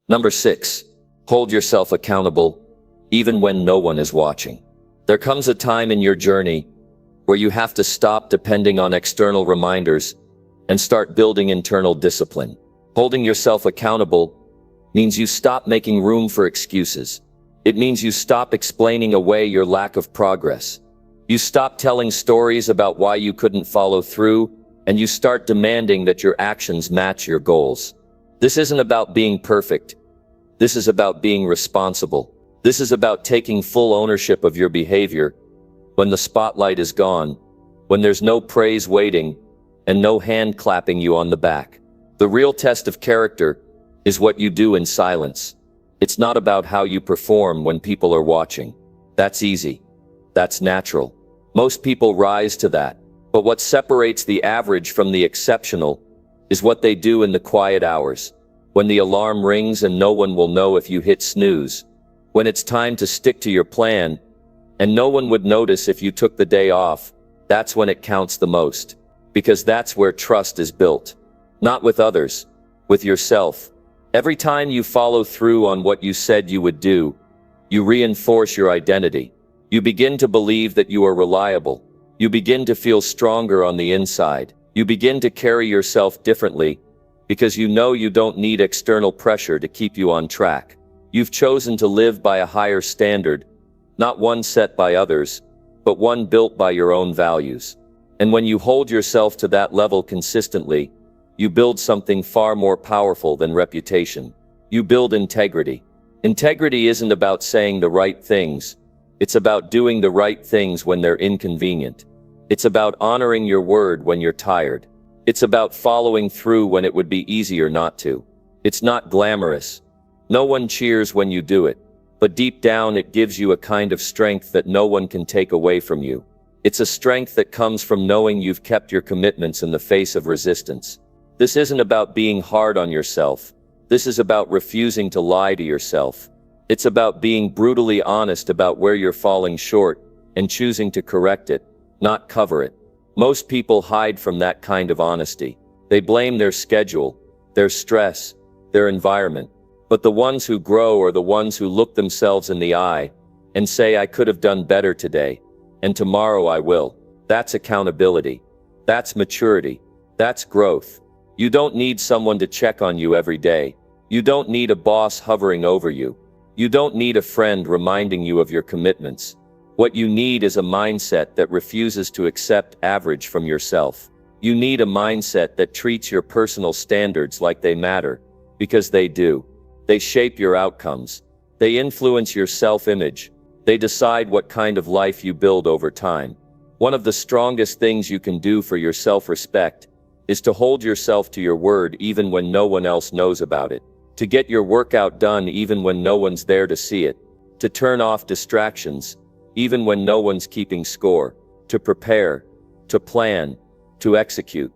Number 6, hold yourself accountable, even when no one is watching. There comes a time in your journey where you have to stop depending on external reminders and start building internal discipline. Holding yourself accountable means you stop making room for excuses. It means you stop explaining away your lack of progress. You stop telling stories about why you couldn't follow through, and you start demanding that your actions match your goals. This isn't about being perfect. This is about being responsible. This is about taking full ownership of your behavior when the spotlight is gone, when there's no praise waiting, and no hand clapping you on the back. The real test of character is what you do in silence. It's not about how you perform when people are watching. That's easy. That's natural. Most people rise to that. But what separates the average from the exceptional is what they do in the quiet hours, when the alarm rings and no one will know if you hit snooze, when it's time to stick to your plan and no one would notice if you took the day off. That's when it counts the most, because that's where trust is built. Not with others, with yourself. Every time you follow through on what you said you would do, you reinforce your identity. You begin to believe that you are reliable. You begin to feel stronger on the inside. You begin to carry yourself differently because you know you don't need external pressure to keep you on track. You've chosen to live by a higher standard, not one set by others, but one built by your own values. And when you hold yourself to that level consistently, you build something far more powerful than reputation. You build integrity. Integrity isn't about saying the right things. It's about doing the right things when they're inconvenient. It's about honoring your word when you're tired. It's about following through when it would be easier not to. It's not glamorous. No one cheers when you do it. But deep down it gives you a kind of strength that no one can take away from you. It's a strength that comes from knowing you've kept your commitments in the face of resistance. This isn't about being hard on yourself. This is about refusing to lie to yourself. It's about being brutally honest about where you're falling short and choosing to correct it, not cover it. Most people hide from that kind of honesty. They blame their schedule, their stress, their environment. But the ones who grow are the ones who look themselves in the eye and say, I could have done better today, and tomorrow I will. That's accountability. That's maturity. That's growth. You don't need someone to check on you every day. You don't need a boss hovering over you. You don't need a friend reminding you of your commitments. What you need is a mindset that refuses to accept average from yourself. You need a mindset that treats your personal standards like they matter, because they do. They shape your outcomes. They influence your self-image. They decide what kind of life you build over time. One of the strongest things you can do for your self-respect is to hold yourself to your word even when no one else knows about it. To get your workout done even when no one's there to see it. To turn off distractions even when no one's keeping score. To prepare, to plan, to execute.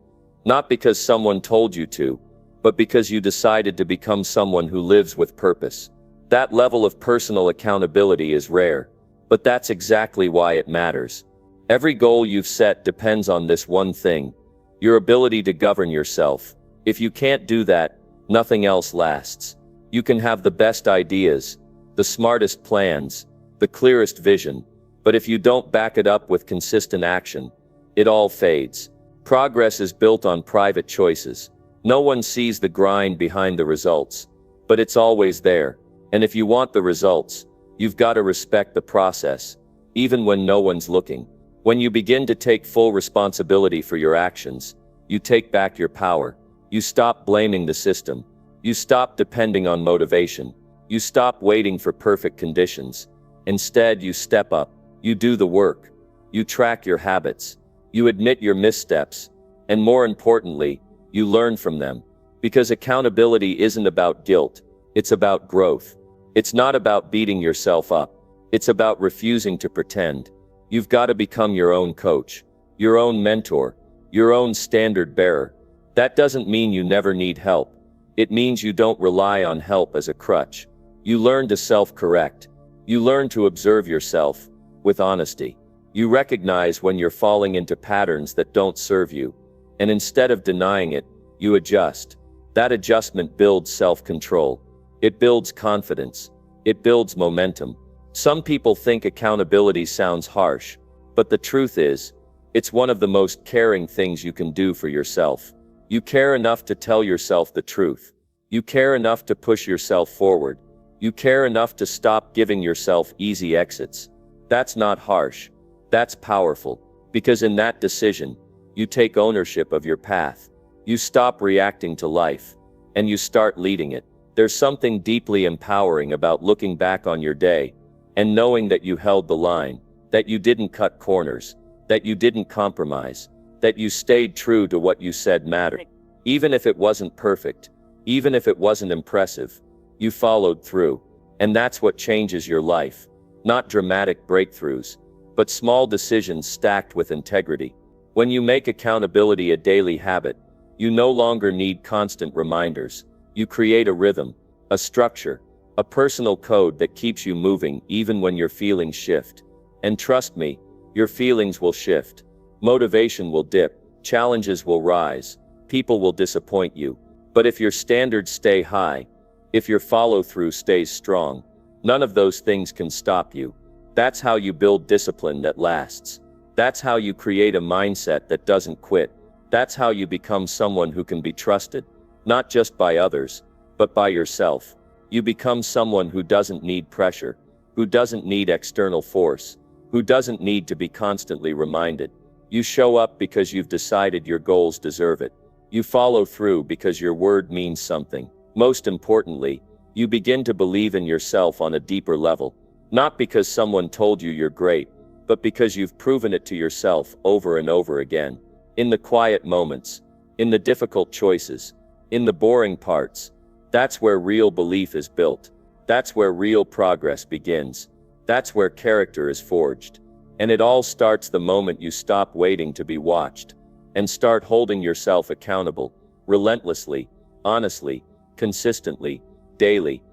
Not because someone told you to, but because you decided to become someone who lives with purpose. That level of personal accountability is rare, but that's exactly why it matters. Every goal you've set depends on this one thing: your ability to govern yourself. If you can't do that, nothing else lasts. You can have the best ideas, the smartest plans, the clearest vision, but if you don't back it up with consistent action, it all fades. Progress is built on private choices. No one sees the grind behind the results, but it's always there. And if you want the results, you've got to respect the process, even when no one's looking. When you begin to take full responsibility for your actions, you take back your power. You stop blaming the system. You stop depending on motivation. You stop waiting for perfect conditions. Instead, you step up. You do the work. You track your habits. You admit your missteps. And more importantly, you learn from them. Because accountability isn't about guilt. It's about growth. It's not about beating yourself up. It's about refusing to pretend. You've got to become your own coach, your own mentor, your own standard bearer. That doesn't mean you never need help. It means you don't rely on help as a crutch. You learn to self-correct. You learn to observe yourself with honesty. You recognize when you're falling into patterns that don't serve you. And instead of denying it, you adjust. That adjustment builds self-control. It builds confidence. It builds momentum. Some people think accountability sounds harsh, but the truth is, it's one of the most caring things you can do for yourself. You care enough to tell yourself the truth. You care enough to push yourself forward. You care enough to stop giving yourself easy exits. That's not harsh. That's powerful. Because in that decision, you take ownership of your path. You stop reacting to life, and you start leading it. There's something deeply empowering about looking back on your day and knowing that you held the line, that you didn't cut corners, that you didn't compromise, that you stayed true to what you said mattered. Even if it wasn't perfect, even if it wasn't impressive, you followed through. And that's what changes your life. Not dramatic breakthroughs, but small decisions stacked with integrity. When you make accountability a daily habit, you no longer need constant reminders. You create a rhythm, a structure, a personal code that keeps you moving even when your feelings shift. And trust me, your feelings will shift. Motivation will dip, challenges will rise, people will disappoint you. But if your standards stay high, if your follow-through stays strong, none of those things can stop you. That's how you build discipline that lasts. That's how you create a mindset that doesn't quit. That's how you become someone who can be trusted. Not just by others, but by yourself. You become someone who doesn't need pressure, who doesn't need external force, who doesn't need to be constantly reminded. You show up because you've decided your goals deserve it. You follow through because your word means something. Most importantly, you begin to believe in yourself on a deeper level. Not because someone told you you're great, but because you've proven it to yourself over and over again. In the quiet moments, in the difficult choices, in the boring parts, that's where real belief is built. That's where real progress begins. That's where character is forged. And it all starts the moment you stop waiting to be watched and start holding yourself accountable, relentlessly, honestly, consistently, daily.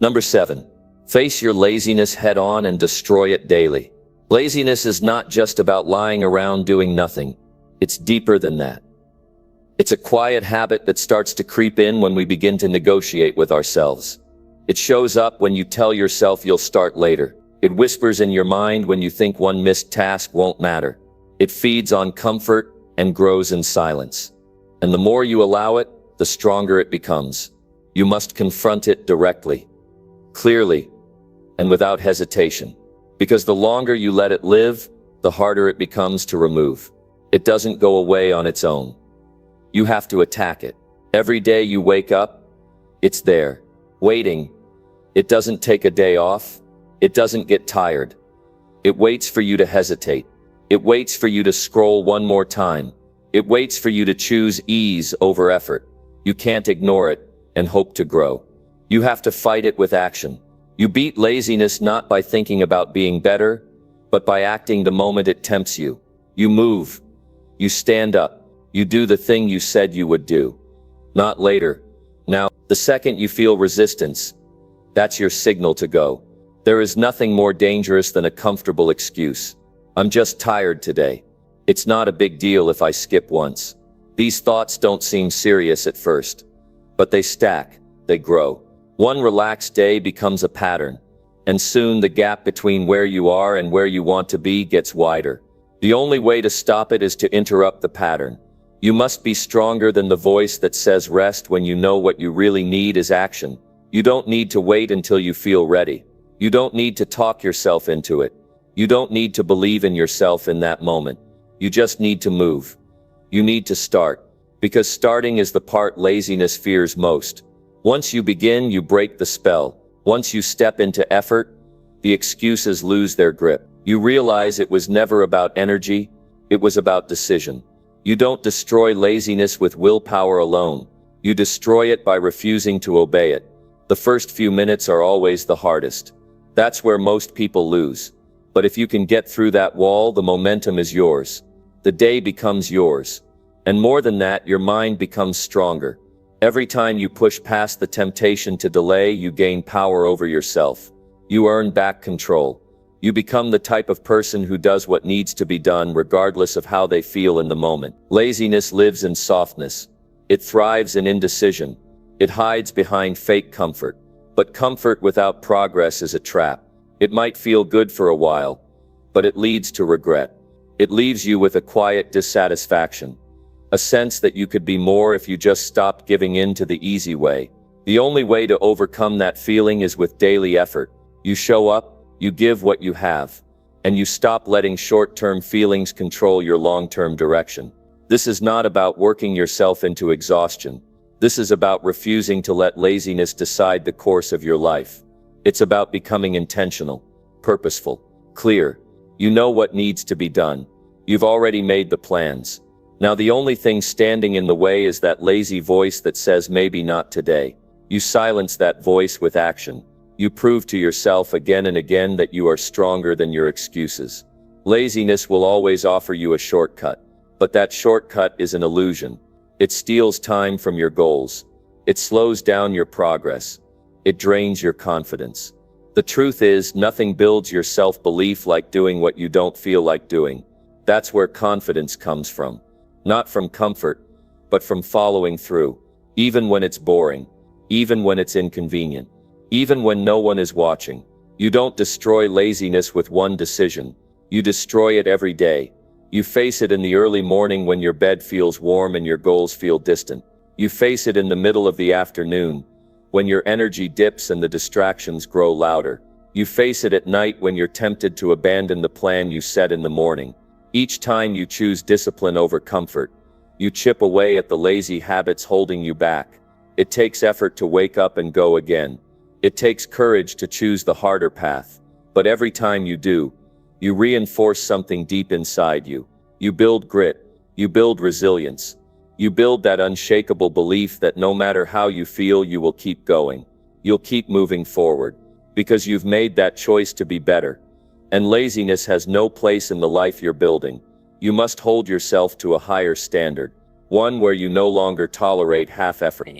Number 7. Face your laziness head on and destroy it daily. Laziness is not just about lying around doing nothing. It's deeper than that. It's a quiet habit that starts to creep in when we begin to negotiate with ourselves. It shows up when you tell yourself you'll start later. It whispers in your mind when you think one missed task won't matter. It feeds on comfort and grows in silence. And the more you allow it, the stronger it becomes. You must confront it directly, clearly, and without hesitation. Because the longer you let it live, the harder it becomes to remove. It doesn't go away on its own. You have to attack it. Every day you wake up, it's there, waiting. It doesn't take a day off. It doesn't get tired. It waits for you to hesitate. It waits for you to scroll one more time. It waits for you to choose ease over effort. You can't ignore it and hope to grow. You have to fight it with action. You beat laziness not by thinking about being better, but by acting the moment it tempts you. You move, You stand up. You do the thing you said you would do. Not later. Now, the second you feel resistance, that's your signal to go. There is nothing more dangerous than a comfortable excuse. I'm just tired today. It's not a big deal if I skip once. These thoughts don't seem serious at first, but they stack, they grow. One relaxed day becomes a pattern, and soon the gap between where you are and where you want to be gets wider. The only way to stop it is to interrupt the pattern. You must be stronger than the voice that says rest when you know what you really need is action. You don't need to wait until you feel ready. You don't need to talk yourself into it. You don't need to believe in yourself in that moment. You just need to move. You need to start, because starting is the part laziness fears most. Once you begin, you break the spell. Once you step into effort, the excuses lose their grip. You realize it was never about energy, it was about decision. You don't destroy laziness with willpower alone. You destroy it by refusing to obey it. The first few minutes are always the hardest. That's where most people lose. But if you can get through that wall, the momentum is yours. The day becomes yours. And more than that, your mind becomes stronger. Every time you push past the temptation to delay, you gain power over yourself. You earn back control. You become the type of person who does what needs to be done regardless of how they feel in the moment. Laziness lives in softness. It thrives in indecision. It hides behind fake comfort. But comfort without progress is a trap. It might feel good for a while, but it leads to regret. It leaves you with a quiet dissatisfaction. A sense that you could be more if you just stopped giving in to the easy way. The only way to overcome that feeling is with daily effort. You show up, you give what you have, and you stop letting short-term feelings control your long-term direction. This is not about working yourself into exhaustion. This is about refusing to let laziness decide the course of your life. It's about becoming intentional, purposeful, clear. You know what needs to be done. You've already made the plans. Now the only thing standing in the way is that lazy voice that says maybe not today. You silence that voice with action. You prove to yourself again and again that you are stronger than your excuses. Laziness will always offer you a shortcut, but that shortcut is an illusion. It steals time from your goals. It slows down your progress. It drains your confidence. The truth is, nothing builds your self-belief like doing what you don't feel like doing. That's where confidence comes from. Not from comfort, but from following through. Even when it's boring. Even when it's inconvenient. Even when no one is watching. You don't destroy laziness with one decision. You destroy it every day. You face it in the early morning when your bed feels warm and your goals feel distant. You face it in the middle of the afternoon, when your energy dips and the distractions grow louder. You face it at night when you're tempted to abandon the plan you set in the morning. Each time you choose discipline over comfort, you chip away at the lazy habits holding you back. It takes effort to wake up and go again. It takes courage to choose the harder path. But every time you do, you reinforce something deep inside you. You build grit. You build resilience. You build that unshakable belief that no matter how you feel, you will keep going. You'll keep moving forward. Because you've made that choice to be better. And laziness has no place in the life you're building. You must hold yourself to a higher standard. One where you no longer tolerate half effort.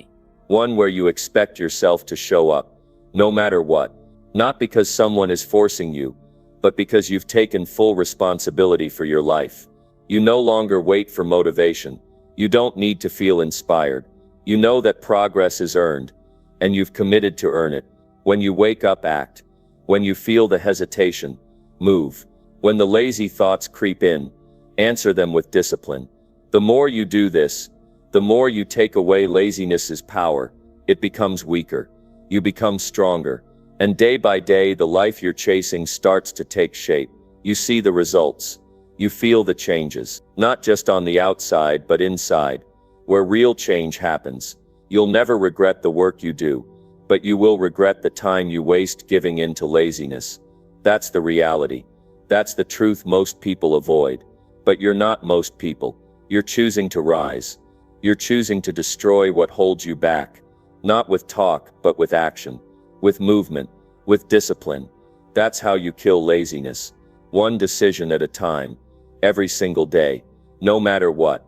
One where you expect yourself to show up. No matter what. Not because someone is forcing you, but because you've taken full responsibility for your life. You no longer wait for motivation. You don't need to feel inspired. You know that progress is earned, and you've committed to earn it. When you wake up, act. When you feel the hesitation, move. When the lazy thoughts creep in, answer them with discipline. The more you do this, the more you take away laziness's power. It becomes weaker. You become stronger. And day by day, the life you're chasing starts to take shape. You see the results. You feel the changes, not just on the outside, but inside, where real change happens. You'll never regret the work you do, but you will regret the time you waste giving in to laziness. That's the reality. That's the truth most people avoid. But you're not most people. You're choosing to rise. You're choosing to destroy what holds you back. Not with talk, but with action. With movement. With discipline. That's how you kill laziness. One decision at a time. Every single day. no matter what.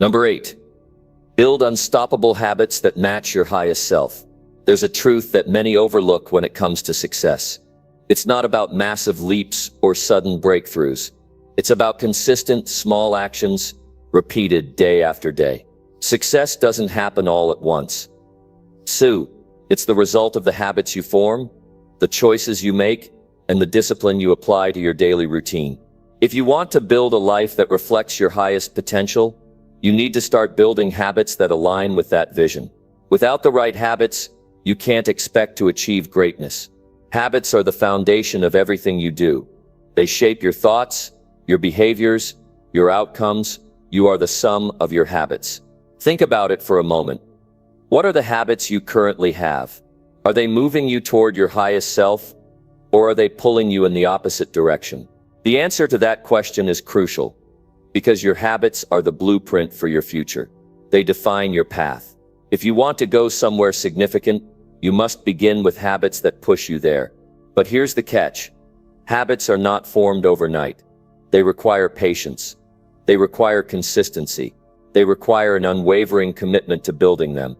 Number 8. Build unstoppable habits that match your highest self. There's a truth that many overlook when it comes to success. It's not about massive leaps or sudden breakthroughs. It's about consistent, small actions, repeated day after day. Success doesn't happen all at once. It's the result of the habits you form, the choices you make, and the discipline you apply to your daily routine. If you want to build a life that reflects your highest potential, you need to start building habits that align with that vision. Without the right habits, you can't expect to achieve greatness. Habits are the foundation of everything you do. They shape your thoughts, your behaviors, your outcomes. You are the sum of your habits. Think about it for a moment. What are the habits you currently have? Are they moving you toward your highest self, or are they pulling you in the opposite direction? The answer to that question is crucial, because your habits are the blueprint for your future. They define your path. If you want to go somewhere significant, you must begin with habits that push you there. But here's the catch. Habits are not formed overnight. They require patience. They require consistency. They require an unwavering commitment to building them,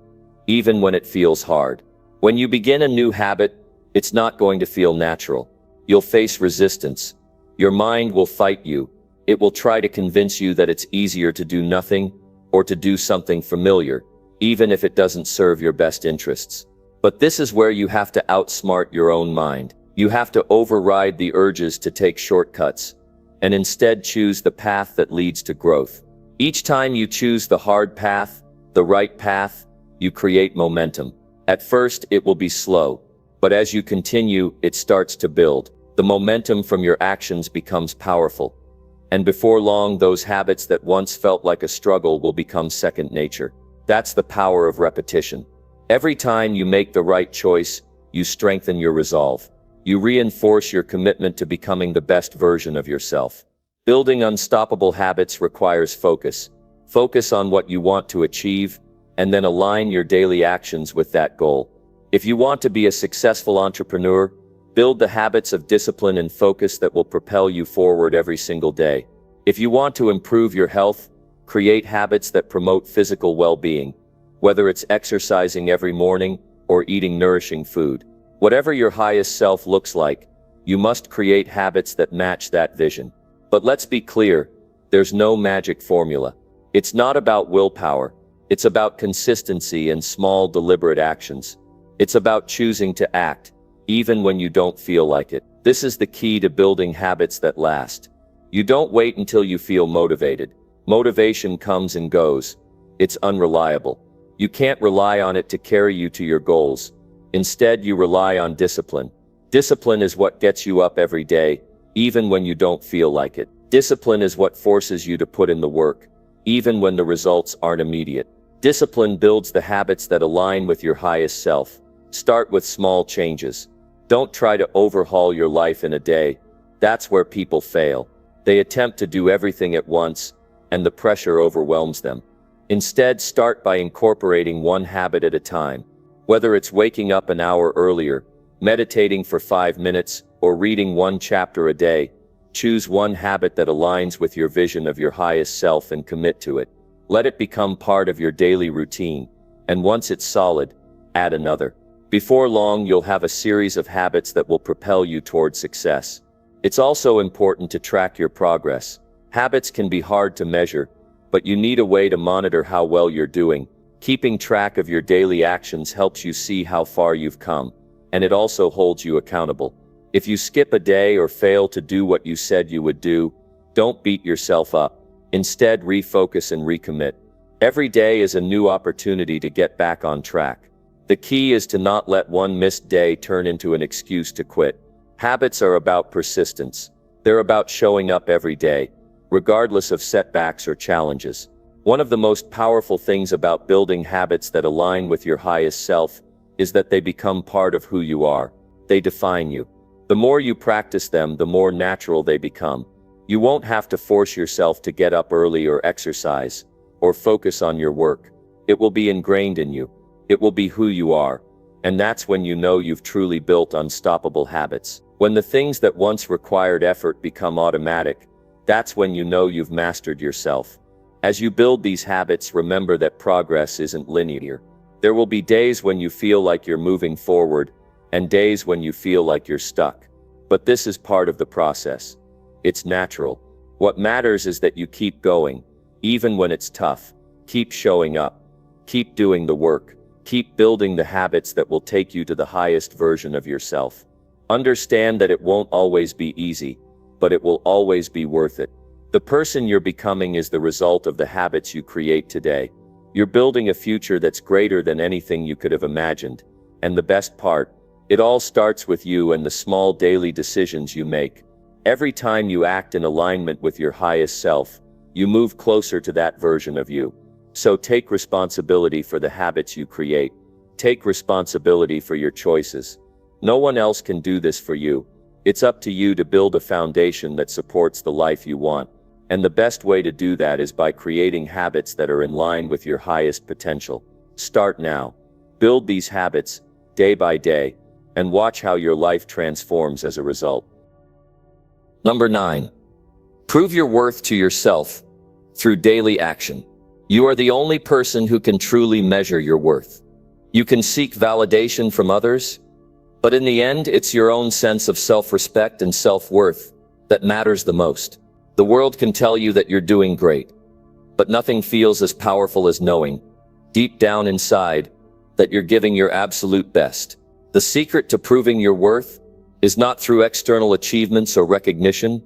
even when it feels hard. When you begin a new habit, it's not going to feel natural. You'll face resistance. Your mind will fight you. It will try to convince you that it's easier to do nothing or to do something familiar, even if it doesn't serve your best interests. But this is where you have to outsmart your own mind. You have to override the urges to take shortcuts and instead choose the path that leads to growth. Each time you choose the hard path, the right path, you create momentum. At first, it will be slow, but as you continue, it starts to build. The momentum from your actions becomes powerful. And before long, those habits that once felt like a struggle will become second nature. That's the power of repetition. Every time you make the right choice, you strengthen your resolve. You reinforce your commitment to becoming the best version of yourself. Building unstoppable habits requires focus. Focus on what you want to achieve, and then align your daily actions with that goal. If you want to be a successful entrepreneur, build the habits of discipline and focus that will propel you forward every single day. If you want to improve your health, create habits that promote physical well-being, whether it's exercising every morning or eating nourishing food. Whatever your highest self looks like, you must create habits that match that vision. But let's be clear, there's no magic formula. It's not about willpower. It's about consistency and small, deliberate actions. It's about choosing to act, even when you don't feel like it. This is the key to building habits that last. You don't wait until you feel motivated. Motivation comes and goes. It's unreliable. You can't rely on it to carry you to your goals. Instead, you rely on discipline. Discipline is what gets you up every day, even when you don't feel like it. Discipline is what forces you to put in the work, even when the results aren't immediate. Discipline builds the habits that align with your highest self. Start with small changes. Don't try to overhaul your life in a day. That's where people fail. They attempt to do everything at once, and the pressure overwhelms them. Instead, start by incorporating one habit at a time. Whether it's waking up an hour earlier, meditating for 5 minutes, or reading one chapter a day, choose one habit that aligns with your vision of your highest self and commit to it. Let it become part of your daily routine, and once it's solid, add another. Before long, you'll have a series of habits that will propel you toward success. It's also important to track your progress. Habits can be hard to measure, but you need a way to monitor how well you're doing. Keeping track of your daily actions helps you see how far you've come, and it also holds you accountable. If you skip a day or fail to do what you said you would do, don't beat yourself up. Instead, refocus and recommit. Every day is a new opportunity to get back on track. The key is to not let one missed day turn into an excuse to quit. Habits are about persistence. They're about showing up every day, regardless of setbacks or challenges. One of the most powerful things about building habits that align with your highest self is that they become part of who you are. They define you. The more you practice them, the more natural they become. You won't have to force yourself to get up early or exercise, or focus on your work. It will be ingrained in you. It will be who you are. And that's when you know you've truly built unstoppable habits. When the things that once required effort become automatic, That's when you know you've mastered yourself. As you build these habits, remember that progress isn't linear. There will be days when you feel like you're moving forward, and days when you feel like you're stuck. But this is part of the process. It's natural. What matters is that you keep going, even when it's tough. Keep showing up. Keep doing the work. Keep building the habits that will take you to the highest version of yourself. Understand that it won't always be easy, but it will always be worth it. The person you're becoming is the result of the habits you create today. You're building a future that's greater than anything you could have imagined. And the best part, it all starts with you and the small daily decisions you make. Every time you act in alignment with your highest self, you move closer to that version of you. So take responsibility for the habits you create. Take responsibility for your choices. No one else can do this for you. It's up to you to build a foundation that supports the life you want. And the best way to do that is by creating habits that are in line with your highest potential. Start now. Build these habits, day by day, and watch how your life transforms as a result. Number 9. Prove your worth to yourself through daily action. You are the only person who can truly measure your worth. You can seek validation from others, but in the end, it's your own sense of self-respect and self-worth that matters the most. The world can tell you that you're doing great, but nothing feels as powerful as knowing, deep down inside, that you're giving your absolute best. The secret to proving your worth is not through external achievements or recognition.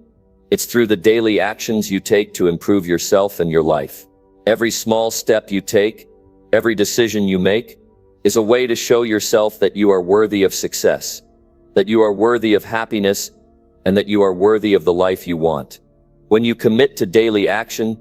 It's through the daily actions you take to improve yourself and your life. Every small step you take, every decision you make, is a way to show yourself that you are worthy of success, that you are worthy of happiness, and that you are worthy of the life you want. When you commit to daily action,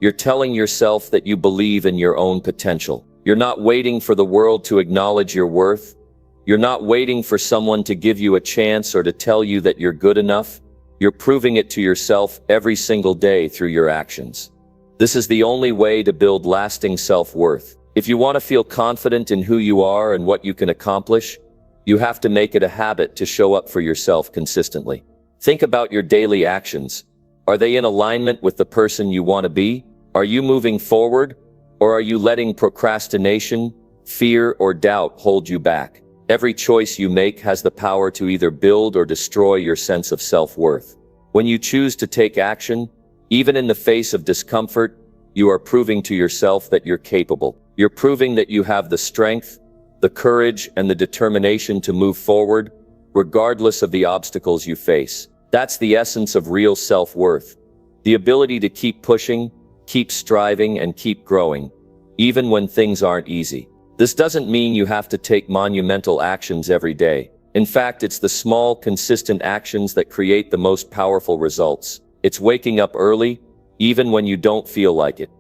you're telling yourself that you believe in your own potential. You're not waiting for the world to acknowledge your worth. You're not waiting for someone to give you a chance or to tell you that you're good enough. You're proving it to yourself every single day through your actions. This is the only way to build lasting self-worth. If you want to feel confident in who you are and what you can accomplish, you have to make it a habit to show up for yourself consistently. Think about your daily actions. Are they in alignment with the person you want to be? Are you moving forward, or are you letting procrastination, fear, or doubt hold you back? Every choice you make has the power to either build or destroy your sense of self-worth. When you choose to take action, even in the face of discomfort, you are proving to yourself that you're capable. You're proving that you have the strength, the courage, and the determination to move forward, regardless of the obstacles you face. That's the essence of real self-worth. The ability to keep pushing, keep striving, and keep growing, even when things aren't easy. This doesn't mean you have to take monumental actions every day. In fact, it's the small, consistent actions that create the most powerful results. It's waking up early, even when you don't feel like it,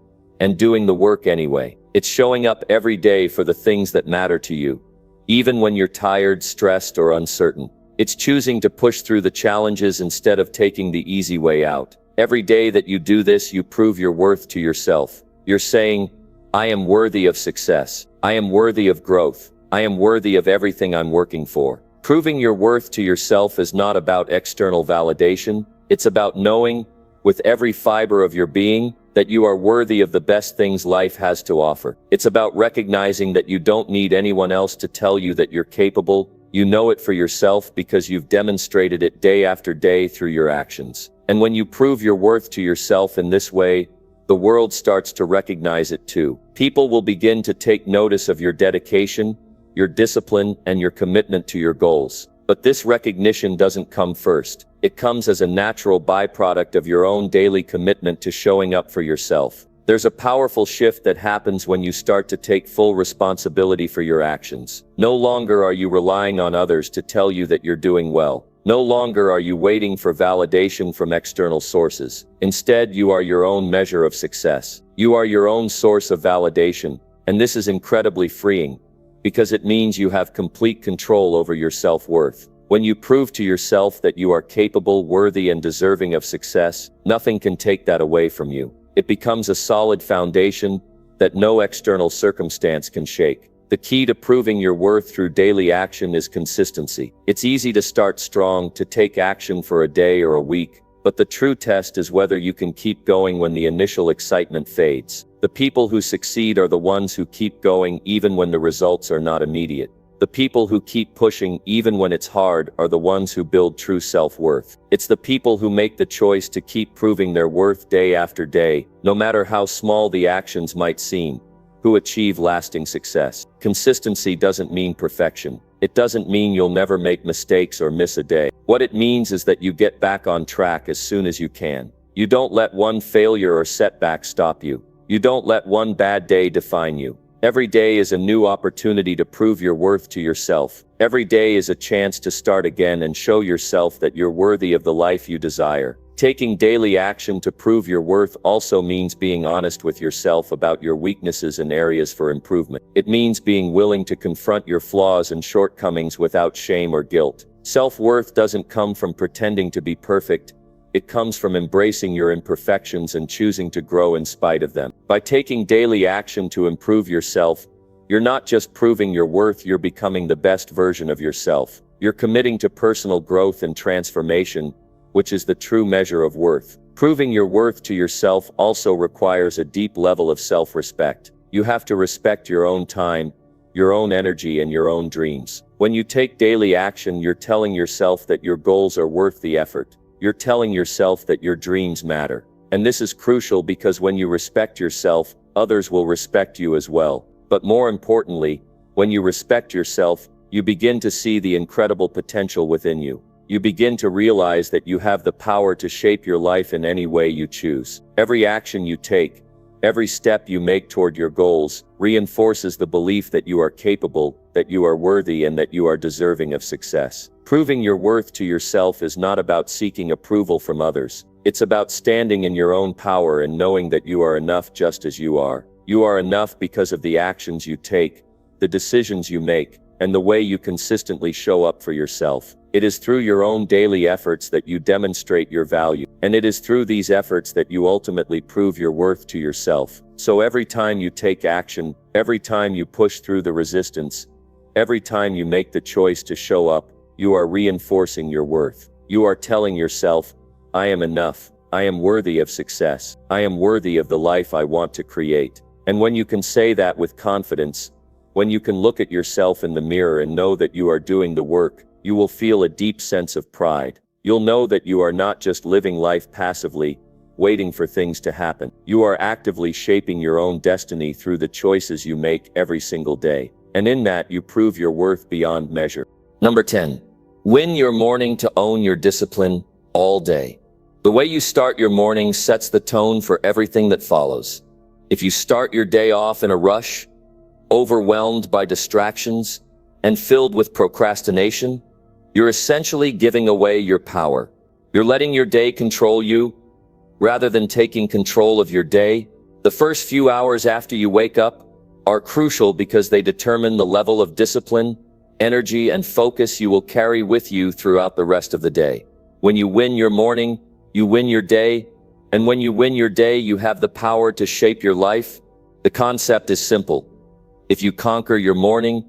and doing the work anyway. It's showing up every day for the things that matter to you, even when you're tired, stressed, or uncertain. It's choosing to push through the challenges instead of taking the easy way out. Every day that you do this, you prove your worth to yourself. You're saying, I am worthy of success. I am worthy of growth. I am worthy of everything I'm working for. Proving your worth to yourself is not about external validation. It's about knowing, with every fiber of your being, that you are worthy of the best things life has to offer. It's about recognizing that you don't need anyone else to tell you that you're capable. You know it for yourself because you've demonstrated it day after day through your actions. And when you prove your worth to yourself in this way, the world starts to recognize it too. People will begin to take notice of your dedication, your discipline, and your commitment to your goals. But this recognition doesn't come first. It comes as a natural byproduct of your own daily commitment to showing up for yourself. There's a powerful shift that happens when you start to take full responsibility for your actions. No longer are you relying on others to tell you that you're doing well. No longer are you waiting for validation from external sources. Instead, you are your own measure of success. You are your own source of validation, and this is incredibly freeing, because it means you have complete control over your self-worth. When you prove to yourself that you are capable, worthy, and deserving of success, nothing can take that away from you. It becomes a solid foundation that no external circumstance can shake. The key to proving your worth through daily action is consistency. It's easy to start strong, to take action for a day or a week, But the true test is whether you can keep going when the initial excitement fades. The people who succeed are the ones who keep going even when the results are not immediate. The people who keep pushing even when it's hard are the ones who build true self-worth. It's the people who make the choice to keep proving their worth day after day, no matter how small the actions might seem, who achieve lasting success. Consistency doesn't mean perfection. It doesn't mean you'll never make mistakes or miss a day. What it means is that you get back on track as soon as you can. You don't let one failure or setback stop you. You don't let one bad day define you. Every day is a new opportunity to prove your worth to yourself. Every day is a chance to start again and show yourself that you're worthy of the life you desire. Taking daily action to prove your worth also means being honest with yourself about your weaknesses and areas for improvement. It means being willing to confront your flaws and shortcomings without shame or guilt. Self-worth doesn't come from pretending to be perfect. It comes from embracing your imperfections and choosing to grow in spite of them. By taking daily action to improve yourself, you're not just proving your worth, you're becoming the best version of yourself. You're committing to personal growth and transformation, which is the true measure of worth. Proving your worth to yourself also requires a deep level of self-respect. You have to respect your own time, your own energy, and your own dreams. When you take daily action, you're telling yourself that your goals are worth the effort. You're telling yourself that your dreams matter. And this is crucial because when you respect yourself, others will respect you as well. But more importantly, when you respect yourself, you begin to see the incredible potential within you. You begin to realize that you have the power to shape your life in any way you choose. Every action you take, every step you make toward your goals, reinforces the belief that you are capable, that you are worthy, and that you are deserving of success. Proving your worth to yourself is not about seeking approval from others. It's about standing in your own power and knowing that you are enough just as you are. You are enough because of the actions you take, the decisions you make, and the way you consistently show up for yourself. It is through your own daily efforts that you demonstrate your value, and it is through these efforts that you ultimately prove your worth to yourself. So every time you take action, every time you push through the resistance, every time you make the choice to show up, you are reinforcing your worth. You are telling yourself, I am enough. I am worthy of success. I am worthy of the life I want to create. And when you can say that with confidence, when you can look at yourself in the mirror and know that you are doing the work, you will feel a deep sense of pride. You'll know that you are not just living life passively, waiting for things to happen. You are actively shaping your own destiny through the choices you make every single day. And in that, you prove your worth beyond measure. Number 10. Win your morning to own your discipline all day. The way you start your morning sets the tone for everything that follows. If you start your day off in a rush, overwhelmed by distractions, and filled with procrastination, you're essentially giving away your power. You're letting your day control you, rather than taking control of your day. The first few hours after you wake up are crucial because they determine the level of discipline, energy, and focus you will carry with you throughout the rest of the day. When you win your morning, you win your day, and when you win your day, you have the power to shape your life. The concept is simple. If you conquer your morning,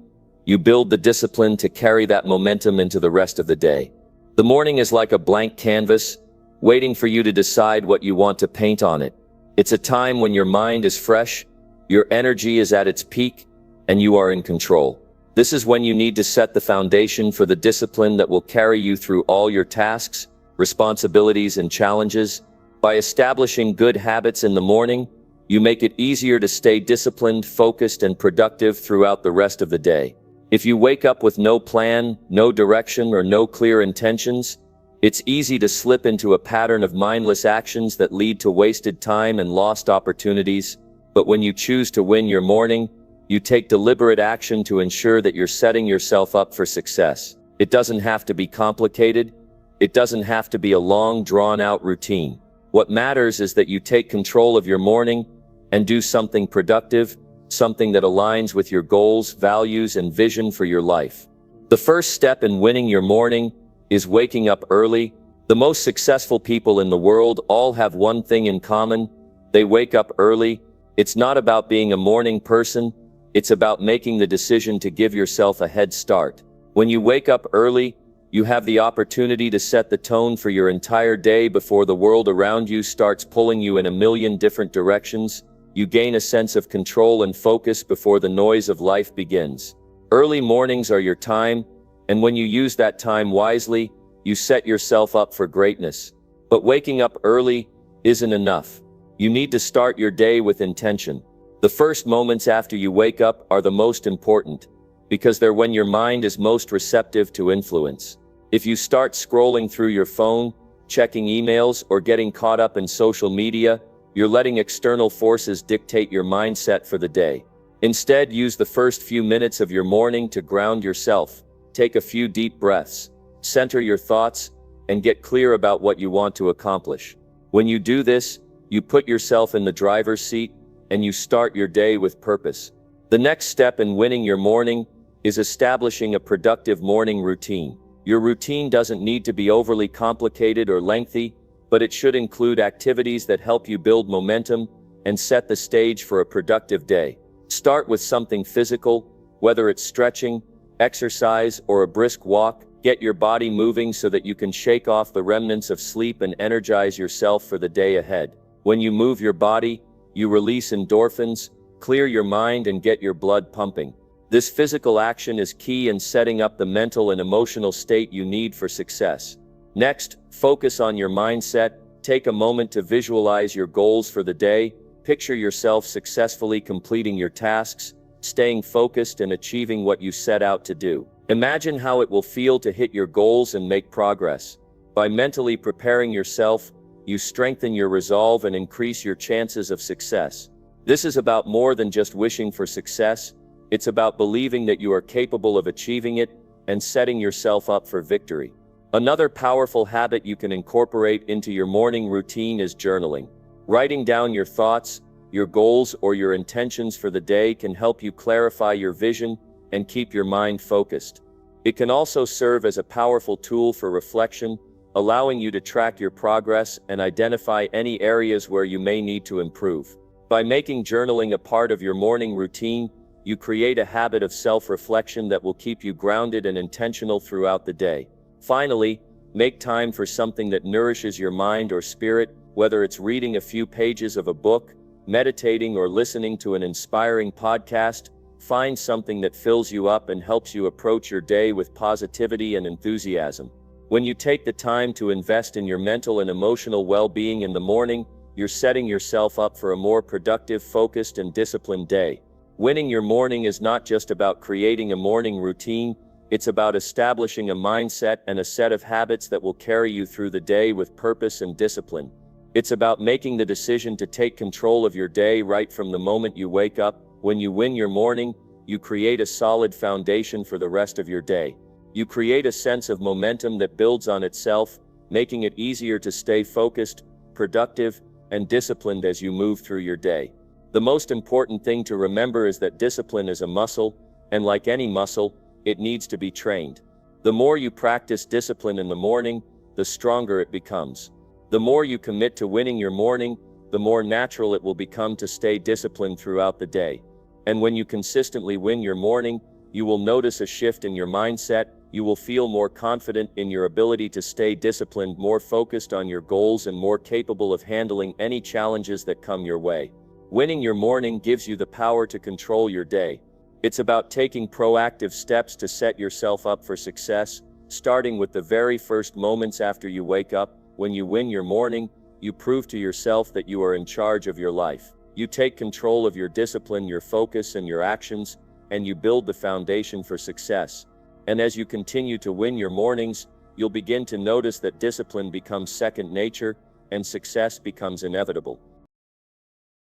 you build the discipline to carry that momentum into the rest of the day. The morning is like a blank canvas, waiting for you to decide what you want to paint on it. It's a time when your mind is fresh, your energy is at its peak, and you are in control. This is when you need to set the foundation for the discipline that will carry you through all your tasks, responsibilities, and challenges. By establishing good habits in the morning, you make it easier to stay disciplined, focused, and productive throughout the rest of the day. If you wake up with no plan, no direction, or no clear intentions, it's easy to slip into a pattern of mindless actions that lead to wasted time and lost opportunities. But when you choose to win your morning, you take deliberate action to ensure that you're setting yourself up for success. It doesn't have to be complicated. It doesn't have to be a long, drawn-out routine. What matters is that you take control of your morning and do something productive, something that aligns with your goals, values, and vision for your life. The first step in winning your morning is waking up early. The most successful people in the world all have one thing in common. They wake up early. It's not about being a morning person. It's about making the decision to give yourself a head start. When you wake up early, You have the opportunity to set the tone for your entire day before the world around you starts pulling you in a million different directions. You gain a sense of control and focus before the noise of life begins. Early mornings are your time, and when you use that time wisely, you set yourself up for greatness. But waking up early isn't enough. You need to start your day with intention. The first moments after you wake up are the most important, because they're when your mind is most receptive to influence. If you start scrolling through your phone, checking emails, or getting caught up in social media, you're letting external forces dictate your mindset for the day. Instead, use the first few minutes of your morning to ground yourself. Take a few deep breaths, center your thoughts, and get clear about what you want to accomplish. When you do this, you put yourself in the driver's seat, and you start your day with purpose. The next step in winning your morning is establishing a productive morning routine. Your routine doesn't need to be overly complicated or lengthy, but it should include activities that help you build momentum and set the stage for a productive day. Start with something physical, whether it's stretching, exercise, or a brisk walk. Get your body moving so that you can shake off the remnants of sleep and energize yourself for the day ahead. When you move your body, you release endorphins, clear your mind, and get your blood pumping. This physical action is key in setting up the mental and emotional state you need for success. Next, focus on your mindset. Take a moment to visualize your goals for the day. Picture yourself successfully completing your tasks, staying focused, and achieving what you set out to do. Imagine how it will feel to hit your goals and make progress. By mentally preparing yourself, you strengthen your resolve and increase your chances of success. This is about more than just wishing for success. It's about believing that you are capable of achieving it and setting yourself up for victory. Another powerful habit you can incorporate into your morning routine is journaling. Writing down your thoughts, your goals, or your intentions for the day can help you clarify your vision and keep your mind focused. It can also serve as a powerful tool for reflection, allowing you to track your progress and identify any areas where you may need to improve. By making journaling a part of your morning routine, you create a habit of self-reflection that will keep you grounded and intentional throughout the day. Finally, make time for something that nourishes your mind or spirit, whether it's reading a few pages of a book, meditating, or listening to an inspiring podcast. Find something that fills you up and helps you approach your day with positivity and enthusiasm. When you take the time to invest in your mental and emotional well-being in the morning, you're setting yourself up for a more productive, focused, and disciplined day. Winning your morning is not just about creating a morning routine, it's about establishing a mindset and a set of habits that will carry you through the day with purpose and discipline. It's about making the decision to take control of your day right from the moment you wake up. When you win your morning, you create a solid foundation for the rest of your day. You create a sense of momentum that builds on itself, making it easier to stay focused, productive, and disciplined as you move through your day. The most important thing to remember is that discipline is a muscle, and like any muscle, it needs to be trained. The more you practice discipline in the morning, the stronger it becomes. The more you commit to winning your morning, the more natural it will become to stay disciplined throughout the day. And when you consistently win your morning, you will notice a shift in your mindset. You will feel more confident in your ability to stay disciplined, more focused on your goals, and more capable of handling any challenges that come your way. Winning your morning gives you the power to control your day. It's about taking proactive steps to set yourself up for success, starting with the very first moments after you wake up. When you win your morning, you prove to yourself that you are in charge of your life. You take control of your discipline, your focus, and your actions, and you build the foundation for success. And as you continue to win your mornings, you'll begin to notice that discipline becomes second nature, and success becomes inevitable.